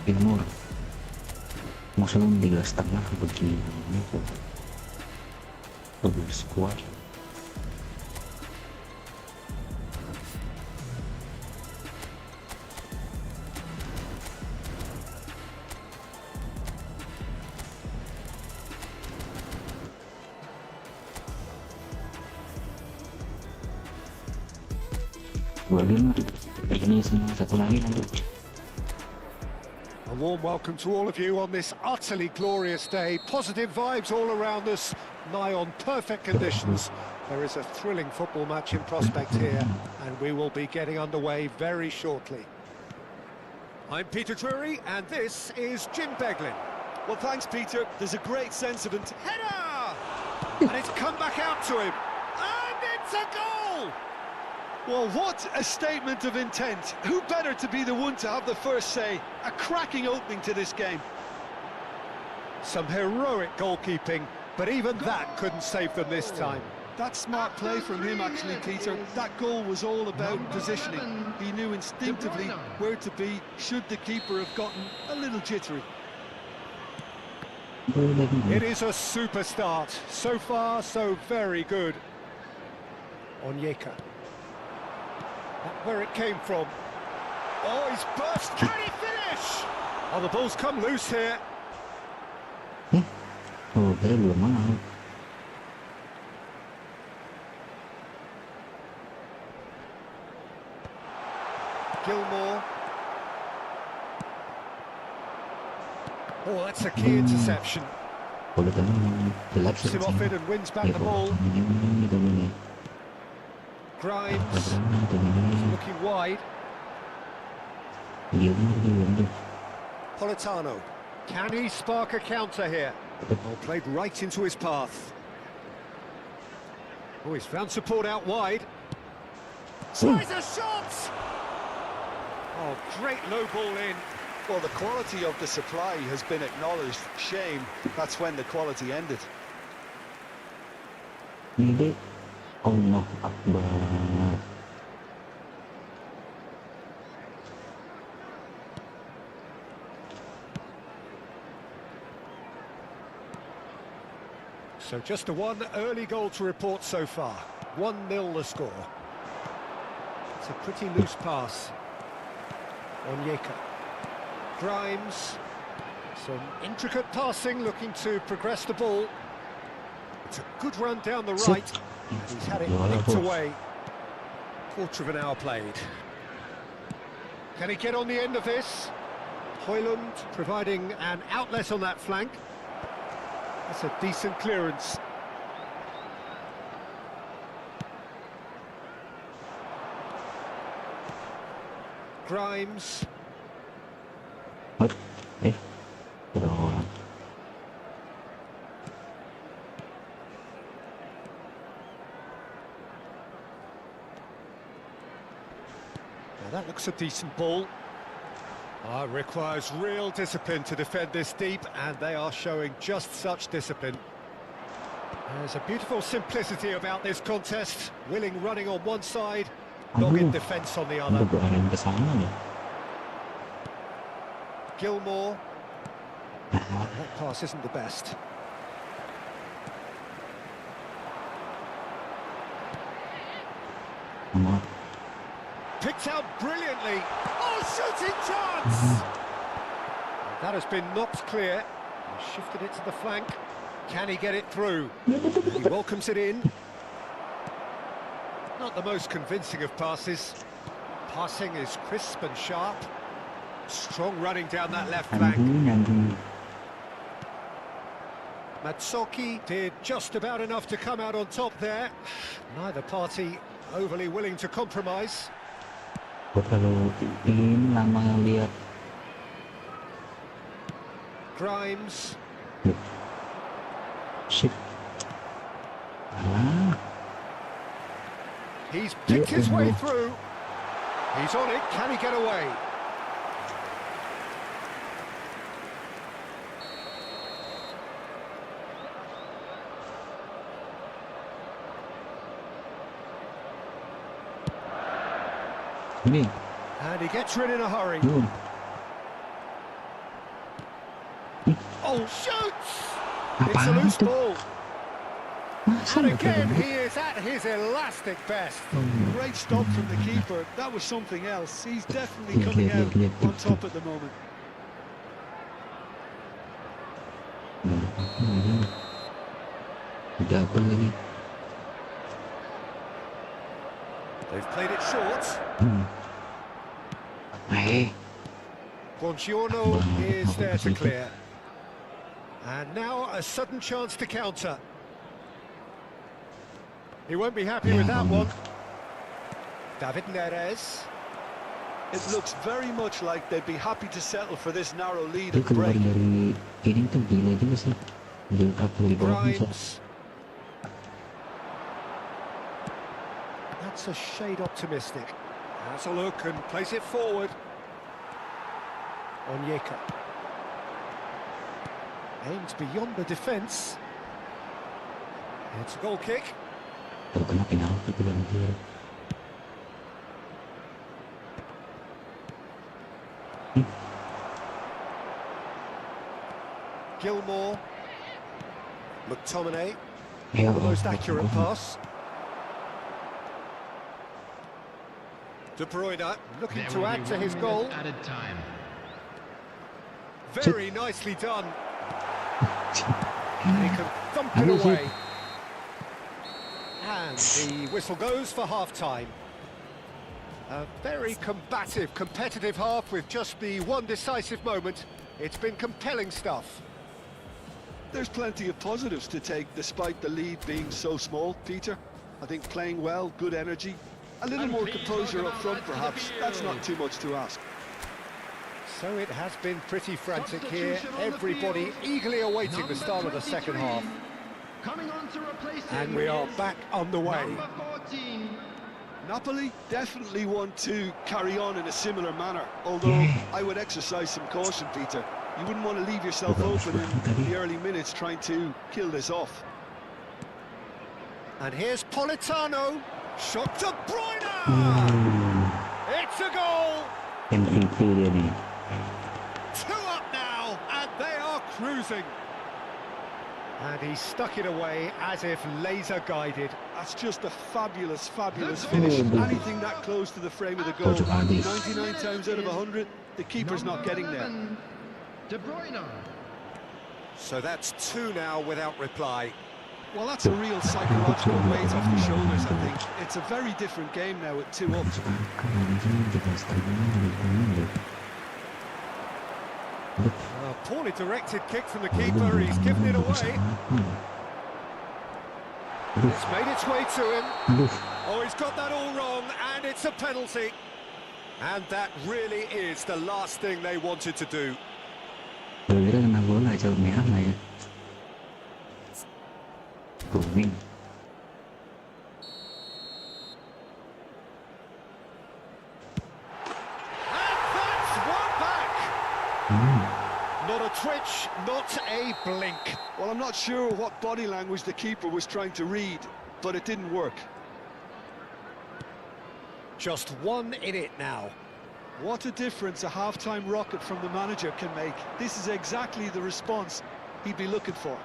Timur. maksudnya 3,5 begini lebih squad. Ini semua satu lagi nanti. A warm welcome to all of you on this utterly glorious day. Positive vibes all around us, nigh on perfect conditions. There is a thrilling football match in prospect here, and we will be getting underway very shortly. I'm Peter Drury, and this is Jim Beglin. Well, thanks, Peter. There's a great sense of Header! And it's come back out to him. And it's a goal! Well, what a statement of intent. Who better to be the one to have the first say? A cracking opening to this game. Some heroic goalkeeping, but even that couldn't save them this time. That's smart play from him, actually, Peter. That goal was all about positioning. He knew instinctively where to be should the keeper have gotten a little jittery. It is a super start. So far, so very good. Onyeka. Not where it came from. Oh, he's burst. Can he finish? Oh, the ball's come loose here. Oh, dia belum mau. Gilmore. Oh, that's a key interception. Boleh kan jelek Puts him off it and wins back the ball. Grimes looking wide. Politano. Can he spark a counter here? Oh, played right into his path. Oh, he's found support out wide. Tries a shot! Oh, great low ball in. Well, the quality of the supply has been acknowledged. Shame, that's when the quality ended. Ini Allah Akbar. So just a one early goal to report so far. 1-0 the score. It's a pretty loose pass. Onyeka. Grimes. Some intricate passing, looking to progress the ball. It's a good run down the right. He's had it nicked away. Quarter of an hour played. Can he get on the end of this? Højlund providing an outlet on that flank. That's a decent clearance. Grimes. Now that looks a decent ball. Requires real discipline to defend this deep, and they are showing just such discipline. There's a beautiful simplicity about this contest. Willing running on one side, dogged defence on the other. Gilmore. That pass isn't the best. Picked out brilliantly. Oh, shooting chance! That has been knocked clear. He shifted it to the flank. Can he get it through? He welcomes it in. Not the most convincing of passes. Passing is crisp and sharp. Strong running down that left flank. Matsoki did just about enough to come out on top there. Neither party overly willing to compromise. Terlalu ini lama lihat. Grimes. Shit. He's picked his way through. He's on it. Can he get away? And he gets rid in a hurry. Oh, shoots! It's a Apaan loose itu? ball. Masa And nggak again, boleh? he is at his elastic best. Great stop from the keeper. That was something else. He's definitely Lihat, coming lihat, out lihat, on lihat. top at the moment. Udah apa lagi? They've played it short. Buongiorno is there to clear. And now a sudden chance to counter. He won't be happy with that one. David Neres. It looks very much like they'd be happy to settle for this narrow lead Dia at the keluar break. dari ini tuh gila juga sih. Dia dari bawah bisa. Grimes. That's a shade optimistic. Has a look and plays it forward. Onyeka. Aims beyond the defence. It's a goal kick. Tuh kena penalti tuh bang dia. Gilmore. McTominay. Ya, The most accurate pass. De Bruyne looking There to will add be to 1 his minute goal. added time. Very nicely done. And he can thump it How is it? away. And the whistle goes for half-time. A very combative, competitive half with just the one decisive moment. It's been compelling stuff. There's plenty of positives to take despite the lead being so small, Peter. I think playing well, good energy. A little And more please composure welcome up front, our lads to the perhaps. That's not too much to ask. So it has been pretty frantic here. Substitution on the Everybody field. eagerly awaiting Number the start of the second 23. half. Coming on to replace And him we are is back underway. Number 14. Napoli definitely want to carry on in a similar manner, although I would exercise some caution, Peter. You wouldn't want to leave yourself open in the early minutes trying to kill this off. And here's Politano. Shot to Bruyne! It's a goal! MVP dia nih. 2 up now, and they are cruising. And he stuck it away as if laser guided. That's just a fabulous, fabulous Good finish. goal. Anything that close to the frame of the goal, Portugal. 99 times out of 100, the keeper's not Number getting there. 11, De Bruyne. So that's 2 now without reply. Well, that's a real psychological weight off the shoulders, I think. It's a very different game now at 2 up. A poorly directed kick from the keeper, he's given it away. It's made its way to him. Oh, he's got that all wrong, and it's a penalty. And that really is the last thing they wanted to do. Kira kena bola coba merah lah ya. Kuning. And that's one back. Not a twitch, not a blink. Well, I'm not sure what body language the keeper was trying to read, but it didn't work. Just 1 in it now. What a difference a half-time rocket from the manager can make. This is exactly the response he'd be looking for.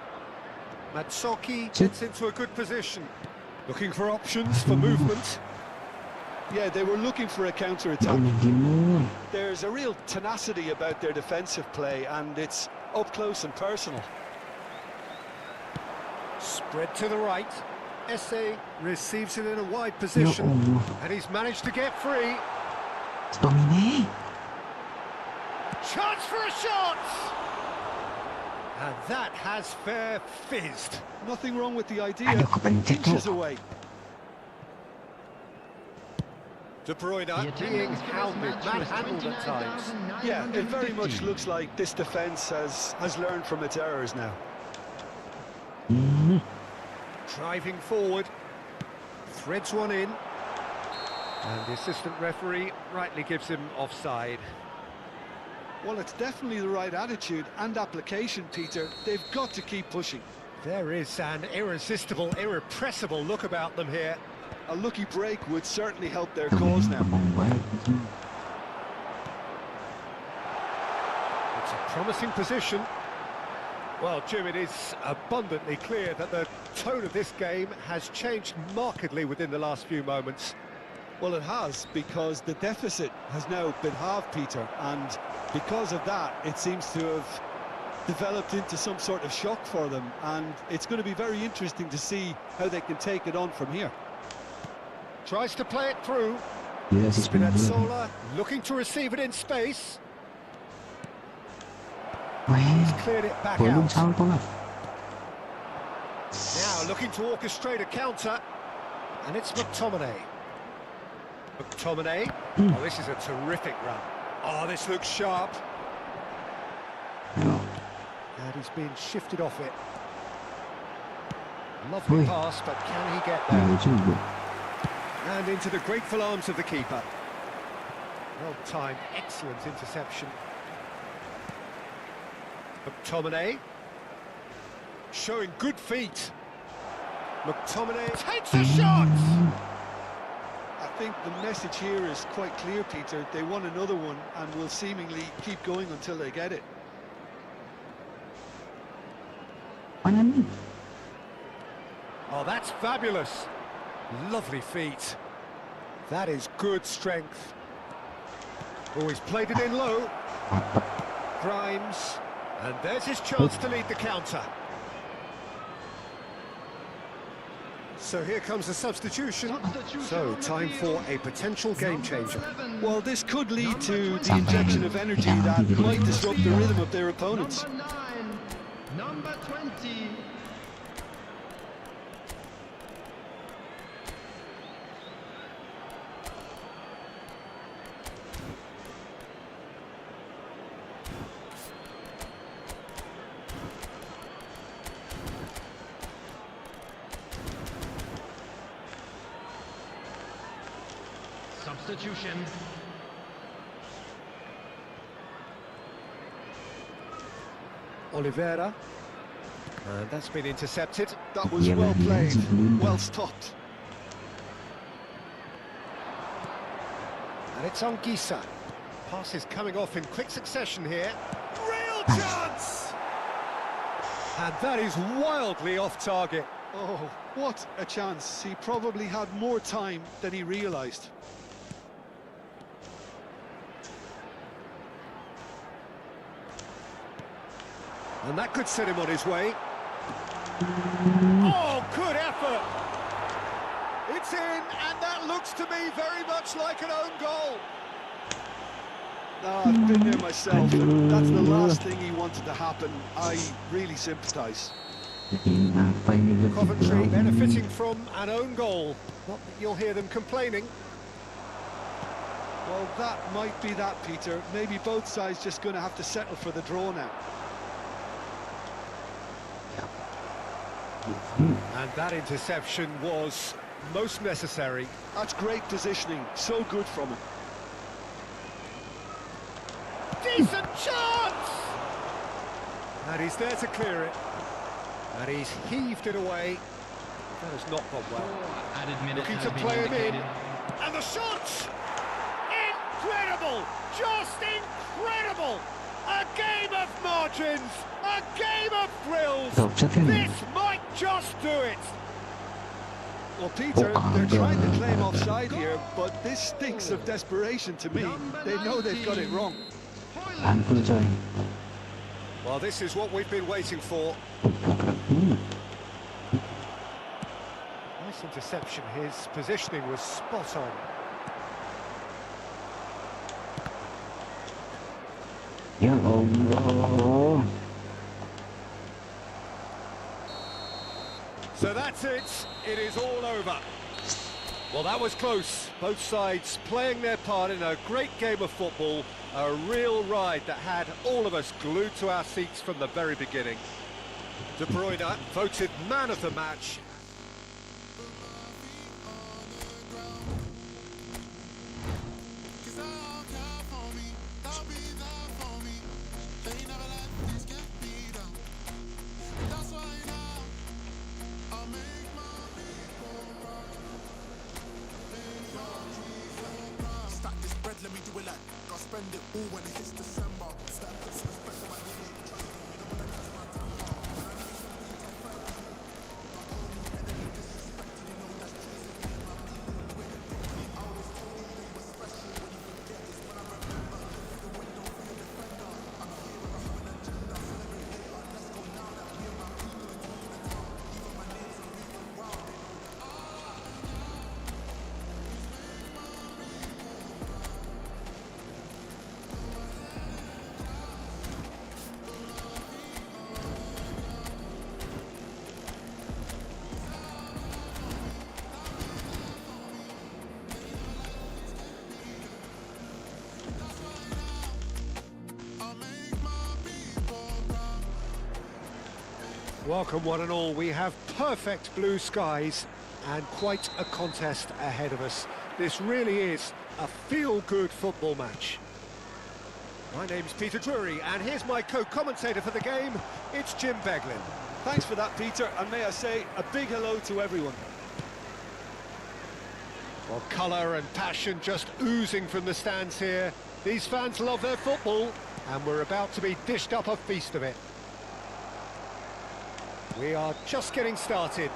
Matsoki gets into a good position. Looking for options for movement. Yeah, they were looking for a counter-attack. Gimana? There's a real tenacity about their defensive play, and it's up close and personal. Spread to the right. Esse receives it in a wide position. Allah. And he's managed to get free. Domine. Chance for a shot! And that has fair fizzed. Nothing wrong with the idea. Aduh, kepencet Inches tuh. away. De Bruyne The being attendance for this hounded, match was manhandled at times. 29,950. Yeah, it very much looks like this defence has learned from its errors now. Driving forward. Threads one in. And the assistant referee rightly gives him offside. Well, it's definitely the right attitude and application, Peter. They've got to keep pushing. There is an irresistible, irrepressible look about them here. A lucky break would certainly help their cause now. It's a promising position. Well, Jim, it is abundantly clear that the tone of this game has changed markedly within the last few moments. Well, it has, because the deficit has now been halved, Peter, and because of that, it seems to have developed into some sort of shock for them, and it's going to be very interesting to see how they can take it on from here. Tries to play it through. Gila sih sebenarnya. Spinazzola looking to receive it in space. Weh, Cleared it back belum out. salto lah. Now looking to orchestrate a counter, and it's McTominay. McTominay. Oh, this is a terrific run. Oh, this looks sharp. Ayo. And he's been shifted off it. Lovely Oi. pass, but can he get Iya there? juga. And into the grateful arms of the keeper. Well-timed, excellent interception. McTominay. Showing good feet. McTominay takes a shot! I think the message here is quite clear, Peter. They want another one and will seemingly keep going until they get it. Mana nih? Oh, that's fabulous. Lovely feet. That is good strength. Oh, he's played it in low. Grimes. And there's his chance to lead the counter. So here comes the substitution. So, time for a potential game changer. Well, this could lead to the injection of energy that might disrupt the rhythm of their opponents. Number 9, number 20. Substitution. Oliveira. And that's been intercepted. That was Yeah, well but played, he hasn't well stopped. And it's on Gisa. Passes coming off in quick succession here. Real chance! And that is wildly off target. Oh, what a chance. He probably had more time than he realised. And that could set him on his way. Oh, good effort! It's in, and that looks to me very much like an own goal. I've been there myself, and that's the last thing he wanted to happen. I really sympathise. Jadi apa ini lebih Coventry jauh? benefiting from an own goal. Not that you'll hear them complaining. Well, that might be that, Peter. Maybe both sides just going to have to settle for the draw now. And that interception was most necessary. That's great positioning. So good from him. Decent chance! And he's there to clear it. And he's heaved it away. That has not gone well. Added minutes Looking has to been play him in. indicated. And the shot! Incredible! Just incredible! A game of margins! A game of thrills! Gak offside kan? This might just do it! Well, Peter, Oh, they're trying to claim God. offside here, but this stinks of desperation to me. They know they've got it wrong. Ampun coy. Well, this is what we've been waiting for. Nice interception. His positioning was spot on. Ya Allah. So that's it. It is all over. Well, that was close. Both sides playing their part in a great game of football. A real ride that had all of us glued to our seats from the very beginning. De Bruyne voted man of the match. Let me do it like I'll spend it all when it hits December. Welcome one and all. We have perfect blue skies and quite a contest ahead of us. This really is a feel-good football match. My name's Peter Drury, and here's my co-commentator for the game. It's Jim Beglin. Thanks for that, Peter, and may I say a big hello to everyone. Well, colour and passion just oozing from the stands here. These fans love their football, and we're about to be dished up a feast of it. We are just getting started.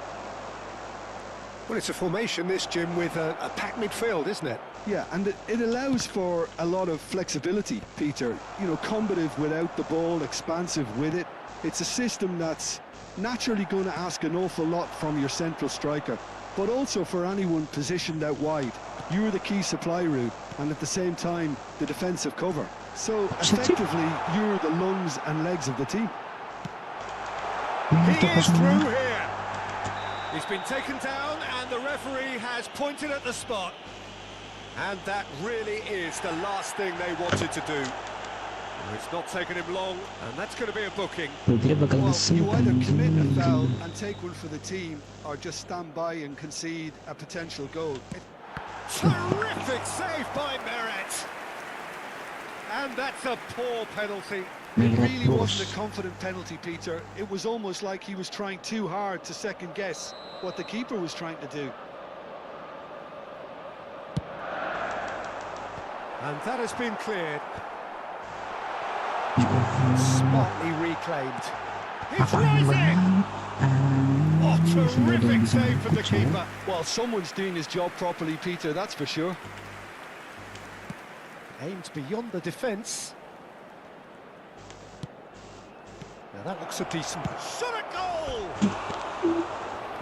Well, it's a formation, this, Jim, with a packed midfield, isn't it? Yeah, and it allows for a lot of flexibility, Peter. You know, combative without the ball, expansive with it. It's a system that's naturally going to ask an awful lot from your central striker, but also for anyone positioned out wide. You're the key supply route, and at the same time, the defensive cover. So, effectively, you're the lungs and legs of the team. He is through here. He's been taken down, and the referee has pointed at the spot. And that really is the last thing they wanted to do. It's not taken him long, and that's going to be a booking. Well, you either commit a foul and take one for the team, or just stand by and concede a potential goal. Terrific save by Meret. And that's a poor penalty. It really wasn't a confident penalty, Peter. It was almost like he was trying too hard to second-guess what the keeper was trying to do. And that has been cleared. Smartly reclaimed. He's rising! Oh, terrific save from the keeper. Well, someone's doing his job properly, Peter, that's for sure. Aimed beyond the defence. Now that looks a decent shot at goal!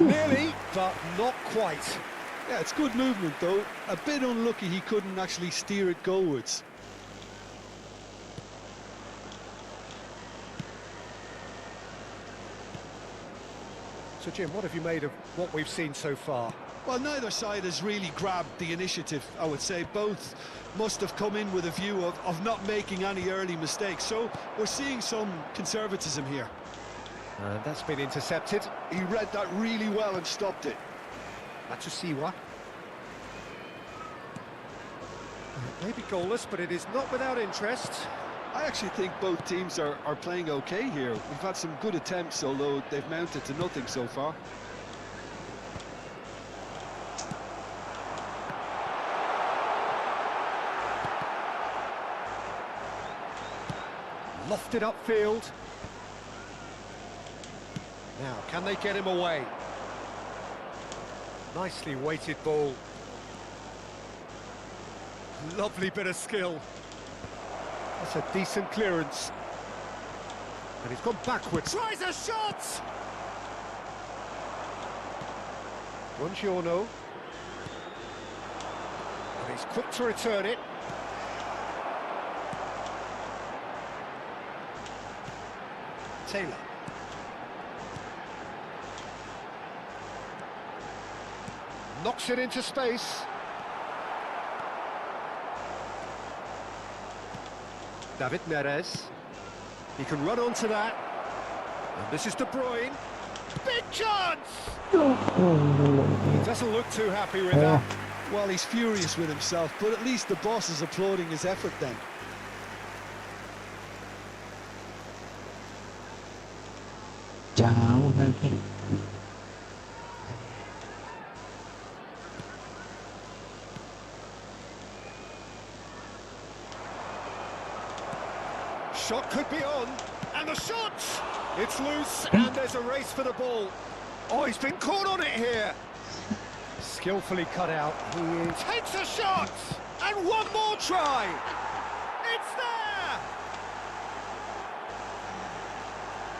Nearly, but not quite. Yeah, it's good movement, though. A bit unlucky he couldn't actually steer it goalwards. So, Jim, what have you made of what we've seen so far? Well, neither side has really grabbed the initiative, I would say. Both must have come in with a view of not making any early mistakes. So we're seeing some conservatism here. And that's been intercepted. He read that really well and stopped it. That's a Siwa. Maybe goalless, but it is not without interest. I actually think both teams are playing okay here. We've had some good attempts, although they've mounted to nothing so far. Lofted upfield. Now, can they get him away? Nicely weighted ball. Lovely bit of skill. That's a decent clearance. And he's gone backwards. Tries a shot! Buongiorno. And he's quick to return it. Taylor. Knocks it into space. David Neres. He can run onto that. And this is De Bruyne. Big chance! He doesn't look too happy with that. Well, he's furious with himself, but at least the boss is applauding his effort then. Jauh lagi. Shot could be on, and the shot! It's loose, and there's a race for the ball. Oh, he's been caught on it here. Skillfully cut out. He takes a shot, and one more try. It's there!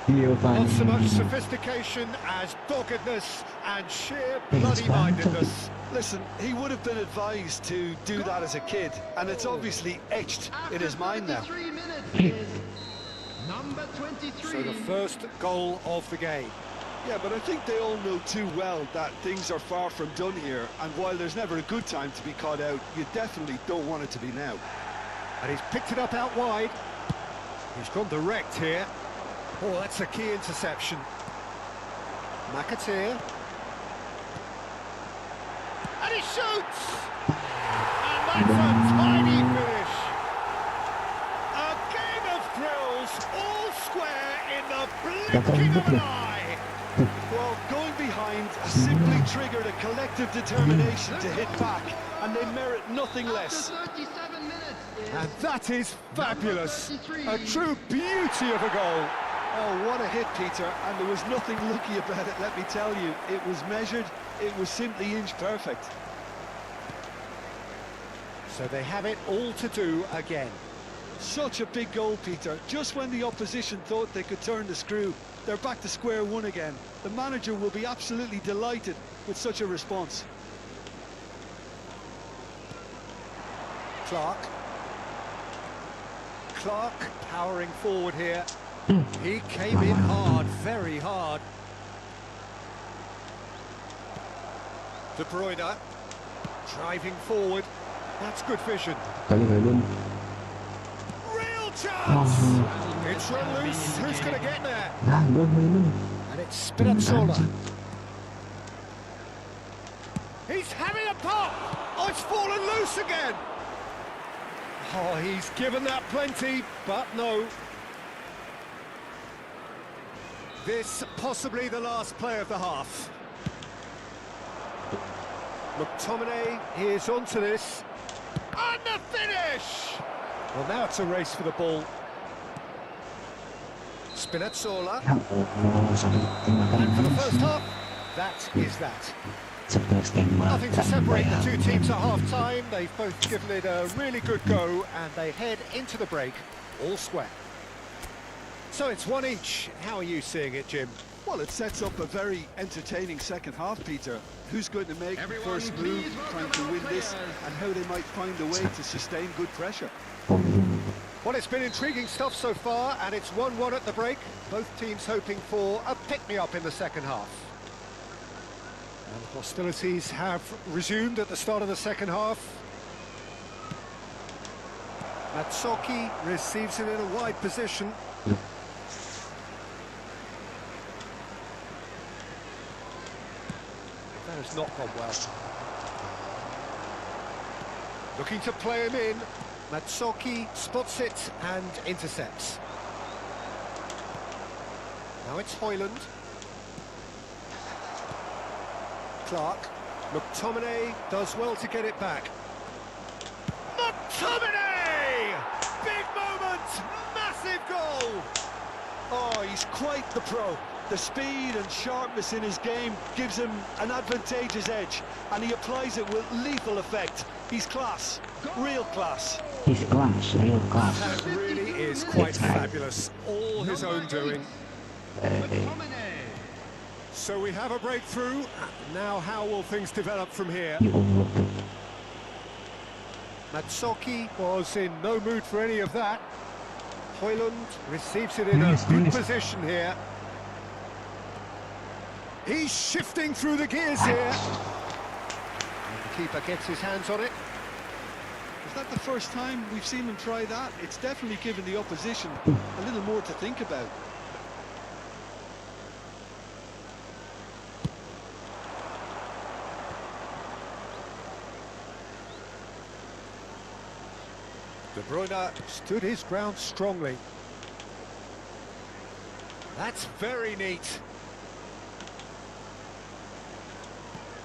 Not so much sophistication as doggedness and sheer bloody-mindedness. Listen, he would have been advised to do that as a kid, and it's obviously etched in his mind now. 3 minutes is number 23. So the first goal of the game. Yeah, but I think they all know too well that things are far from done here, and while there's never a good time to be caught out, you definitely don't want it to be now. And he's picked it up out wide. He's gone direct here. Oh, that's a key interception. McAteer. And he shoots! And that's a tiny finish. A game of thrills, all square in the blinking of an eye. Well, going behind simply triggered a collective determination to hit back, and they merit nothing less. After 37 minutes is And that is fabulous. A true beauty of a goal. Oh, what a hit, Peter, and there was nothing lucky about it, let me tell you. It was measured, it was simply inch perfect. So they have it all to do again. Such a big goal, Peter. Just when the opposition thought they could turn the screw, they're back to square one again. The manager will be absolutely delighted with such a response. Clark powering forward here. He came in hard, very hard. De Bruyne driving forward. That's good vision. Kali về luôn. Real chance! It's run loose. Who's going to get there? Gol về luôn. And it's Spinazzola. He's having a pop! Oh, it's fallen loose again! Oh, he's given that plenty, but no. This possibly the last play of the half. McTominay is onto this. And the finish! Well, now it's a race for the ball. Spinazzola. And for the first half, that is that. Nothing to separate the two teams at half-time. They've both given it a really good go, and they head into the break all square. So it's one each. How are you seeing it, Jim? Well, it sets up a very entertaining second half, Peter. Who's going to make the first move, trying to win this, and how they might find a way to sustain good pressure. Well, it's been intriguing stuff so far, and it's 1-1 at the break. Both teams hoping for a pick-me-up in the second half. And hostilities have resumed at the start of the second half. Matsoki receives it in a wide position. That has not gone well. Looking to play him in. Matsoki spots it and intercepts. Now it's Højlund. Clark. McTominay does well to get it back. McTominay! Big moment! Massive goal! Oh, he's quite the pro. The speed and sharpness in his game gives him an advantageous edge, and he applies it with lethal effect. He's class, real class. He's class, real class. That really is quite fabulous. All his own doing. So we have a breakthrough. Now how will things develop from here? Matsoki was in no mood for any of that. Højlund receives it in a good position here. He's shifting through the gears here. And the keeper gets his hands on it. Is that the first time we've seen him try that? It's definitely given the opposition a little more to think about. De Bruyne stood his ground strongly. That's very neat.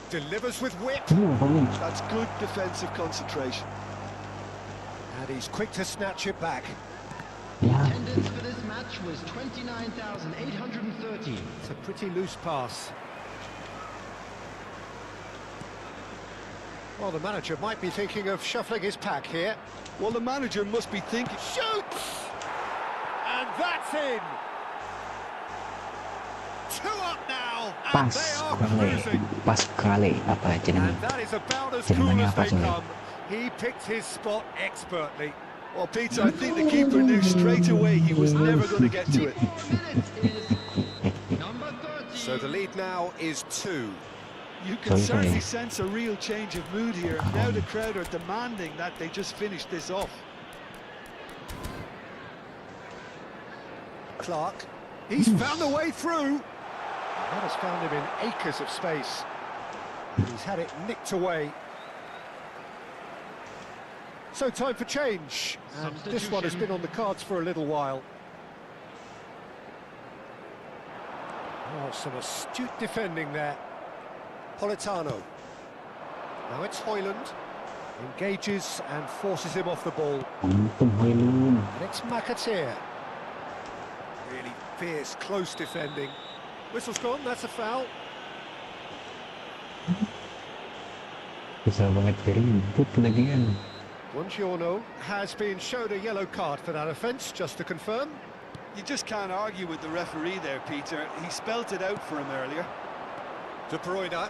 Delivers with whip. That's good defensive concentration. And he's quick to snatch it back. Attendance for this match was 29,830. It's a pretty loose pass. Well, the manager might be thinking of shuffling his pack here. Well, the manager must be thinking... Shoots! And that's in! 2 up now, and they are cruising. Pas kali apa jenenge? And that is about as cool Jenenge as apa they sih? come. He picked his spot expertly. Well, Peter, I think the keeper knew straight away he was never going to get to it. Number 30. So the lead now is 2. You can certainly sense a real change of mood here. Now the crowd are demanding that they just finish this off. Clark, he's found a way through. That has found him in acres of space. And he's had it nicked away. So time for change. And this one has been on the cards for a little while. Oh, some astute defending there. Politano. Now it's Hoyland. Engages and forces him off the ball. Ampun, Hoylund. And it's McAteer. Really fierce, close defending. Whistle's gone, that's a foul. Bisa banget ribut lagi kan. Buongiorno has been showed a yellow card for that offence, just to confirm. You just can't argue with the referee there, Peter. He spelt it out for him earlier. De Bruyne.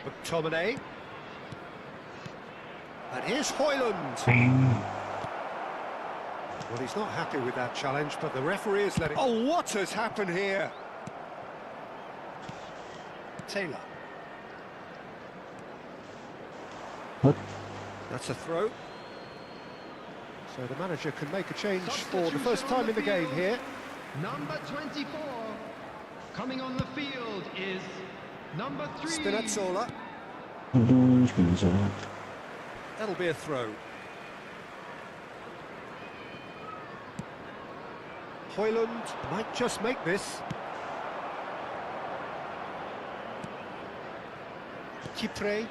McTominay. And here's Hoyland. Well, he's not happy with that challenge, but the referee is letting... Oh, what has happened here? Taylor. What? That's a throw. So the manager can make a change for the first time in the game here. Number 24. Coming on the field is number 3. Spinazzola. Aduh, Spinazzola. That'll be a throw. Hoyland might just make this. Kipre.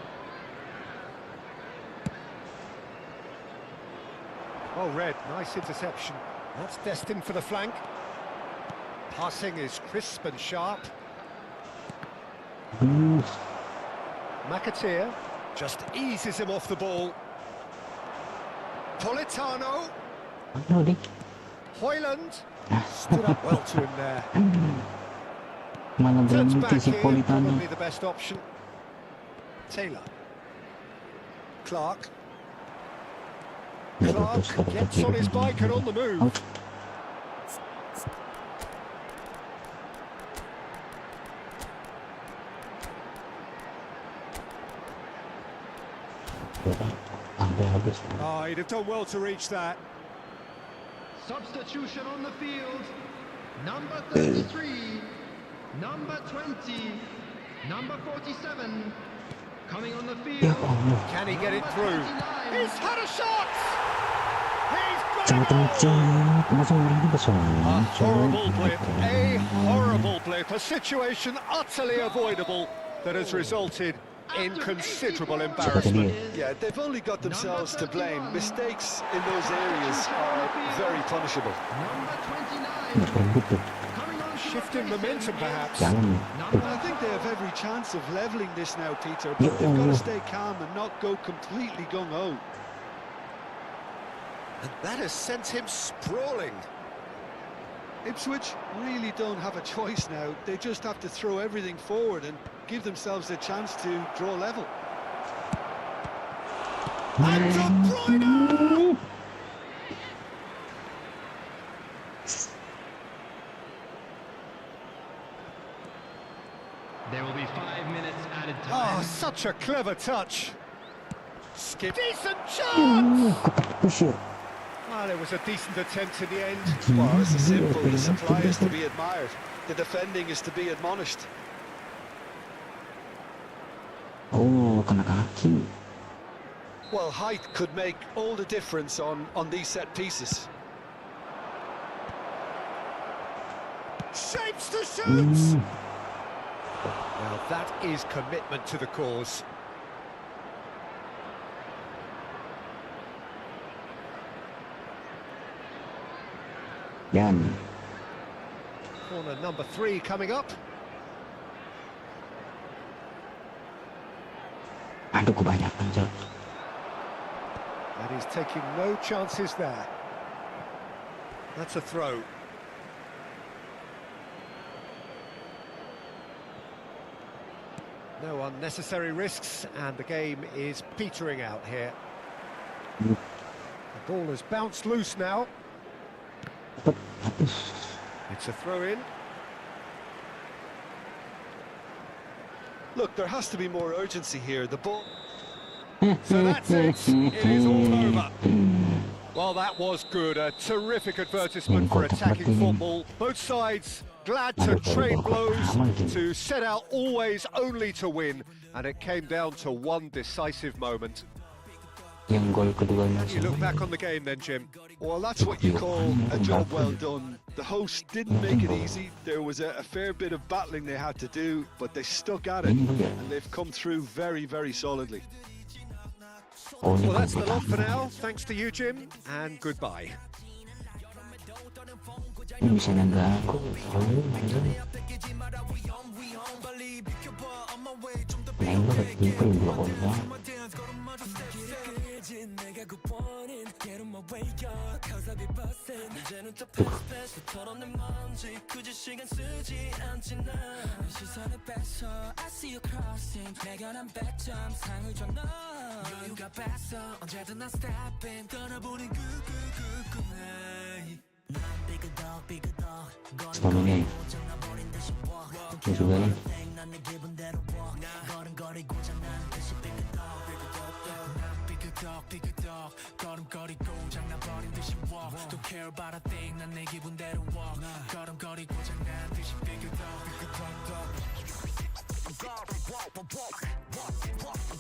Oh, Red, nice interception. That's destined for the flank. Passing is crisp and sharp. McAteer just eases him off the ball. Politano. Ano, Dik? Hoyland stood up well to him there. Malah Turns berhenti back si here, Politano. probably the best option. Taylor. Clark. Clark gets on his bike and on the move. Out. Sampai habis. Oh, he'd have done well to reach that. Substitution on the field. Number 33. Number 20. Number 47. Coming on the Ya field. Allah, Can he get it through? He's had a shot! He's got sangat it all! kencang. Masa orangnya besar. A horrible blip, a horrible blip, a situation utterly avoidable that has resulted in considerable embarrassment. Yeah, they've only got themselves to blame. Mistakes in those areas are very punishable. Number 29. Nggak berebut tuh. Coming on to Shifting momentum, perhaps. Jangan. Tuh. I think they have every chance of levelling this now, Peter, Ya but they've got to Allah. stay calm and not go completely gung-ho. And that has sent him sprawling. Ipswich really don't have a choice now. They just have to throw everything forward and give themselves a chance to draw level. And De Bruyne! There will be 5 minutes added Oh, time. such a clever touch. Skip. Decent chance! Ketak kusir. Well, it was a decent attempt in the end. Well, this is simple. The supply is to be admired. The defending is to be admonished. Oh, kena kaki. Well, height could make all the difference on these set pieces. Shapes to shoot! Now that is commitment to the cause. Yan. Corner number 3 coming up. Aduh, kebanyakan, Jal. And he's taking no chances there. That's a throw. No unnecessary risks, and the game is petering out here. The ball has bounced loose now. Cepet, habis. It's a throw-in. Look, there has to be more urgency here. The ball... So that's it. It is all over. Well, that was good. A terrific advertisement for attacking football. Both sides glad to trade blows, to set out always only to win. And it came down to one decisive moment. Yang gol keduanya You look back on the game then, Jim. Well, that's what you call a job well done. The hosts didn't make it easy. There was a fair bit of battling they had to do, but they stuck at it, and they've come through very, very solidly. Well, that's the lot for now. Thanks to you, Jim, and goodbye. Ini bisa nggak aku main banget people dua orang. Stamina ini juga nih.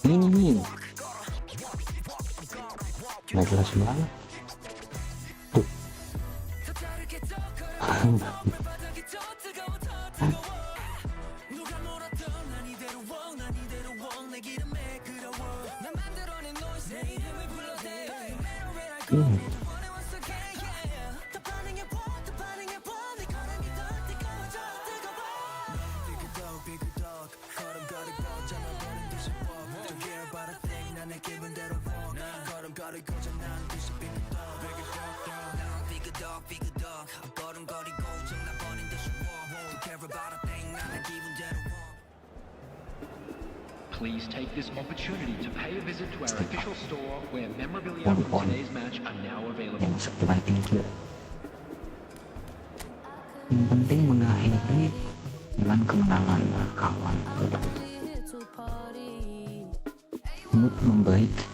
Ini nih nggak jelas banget tuh. Please take this opportunity to pay a visit to our official store where memorabilia from today's match are now available. Yang sepenting juga. Yang penting mengakhiri dengan kemenangan kawan. Mood membaik.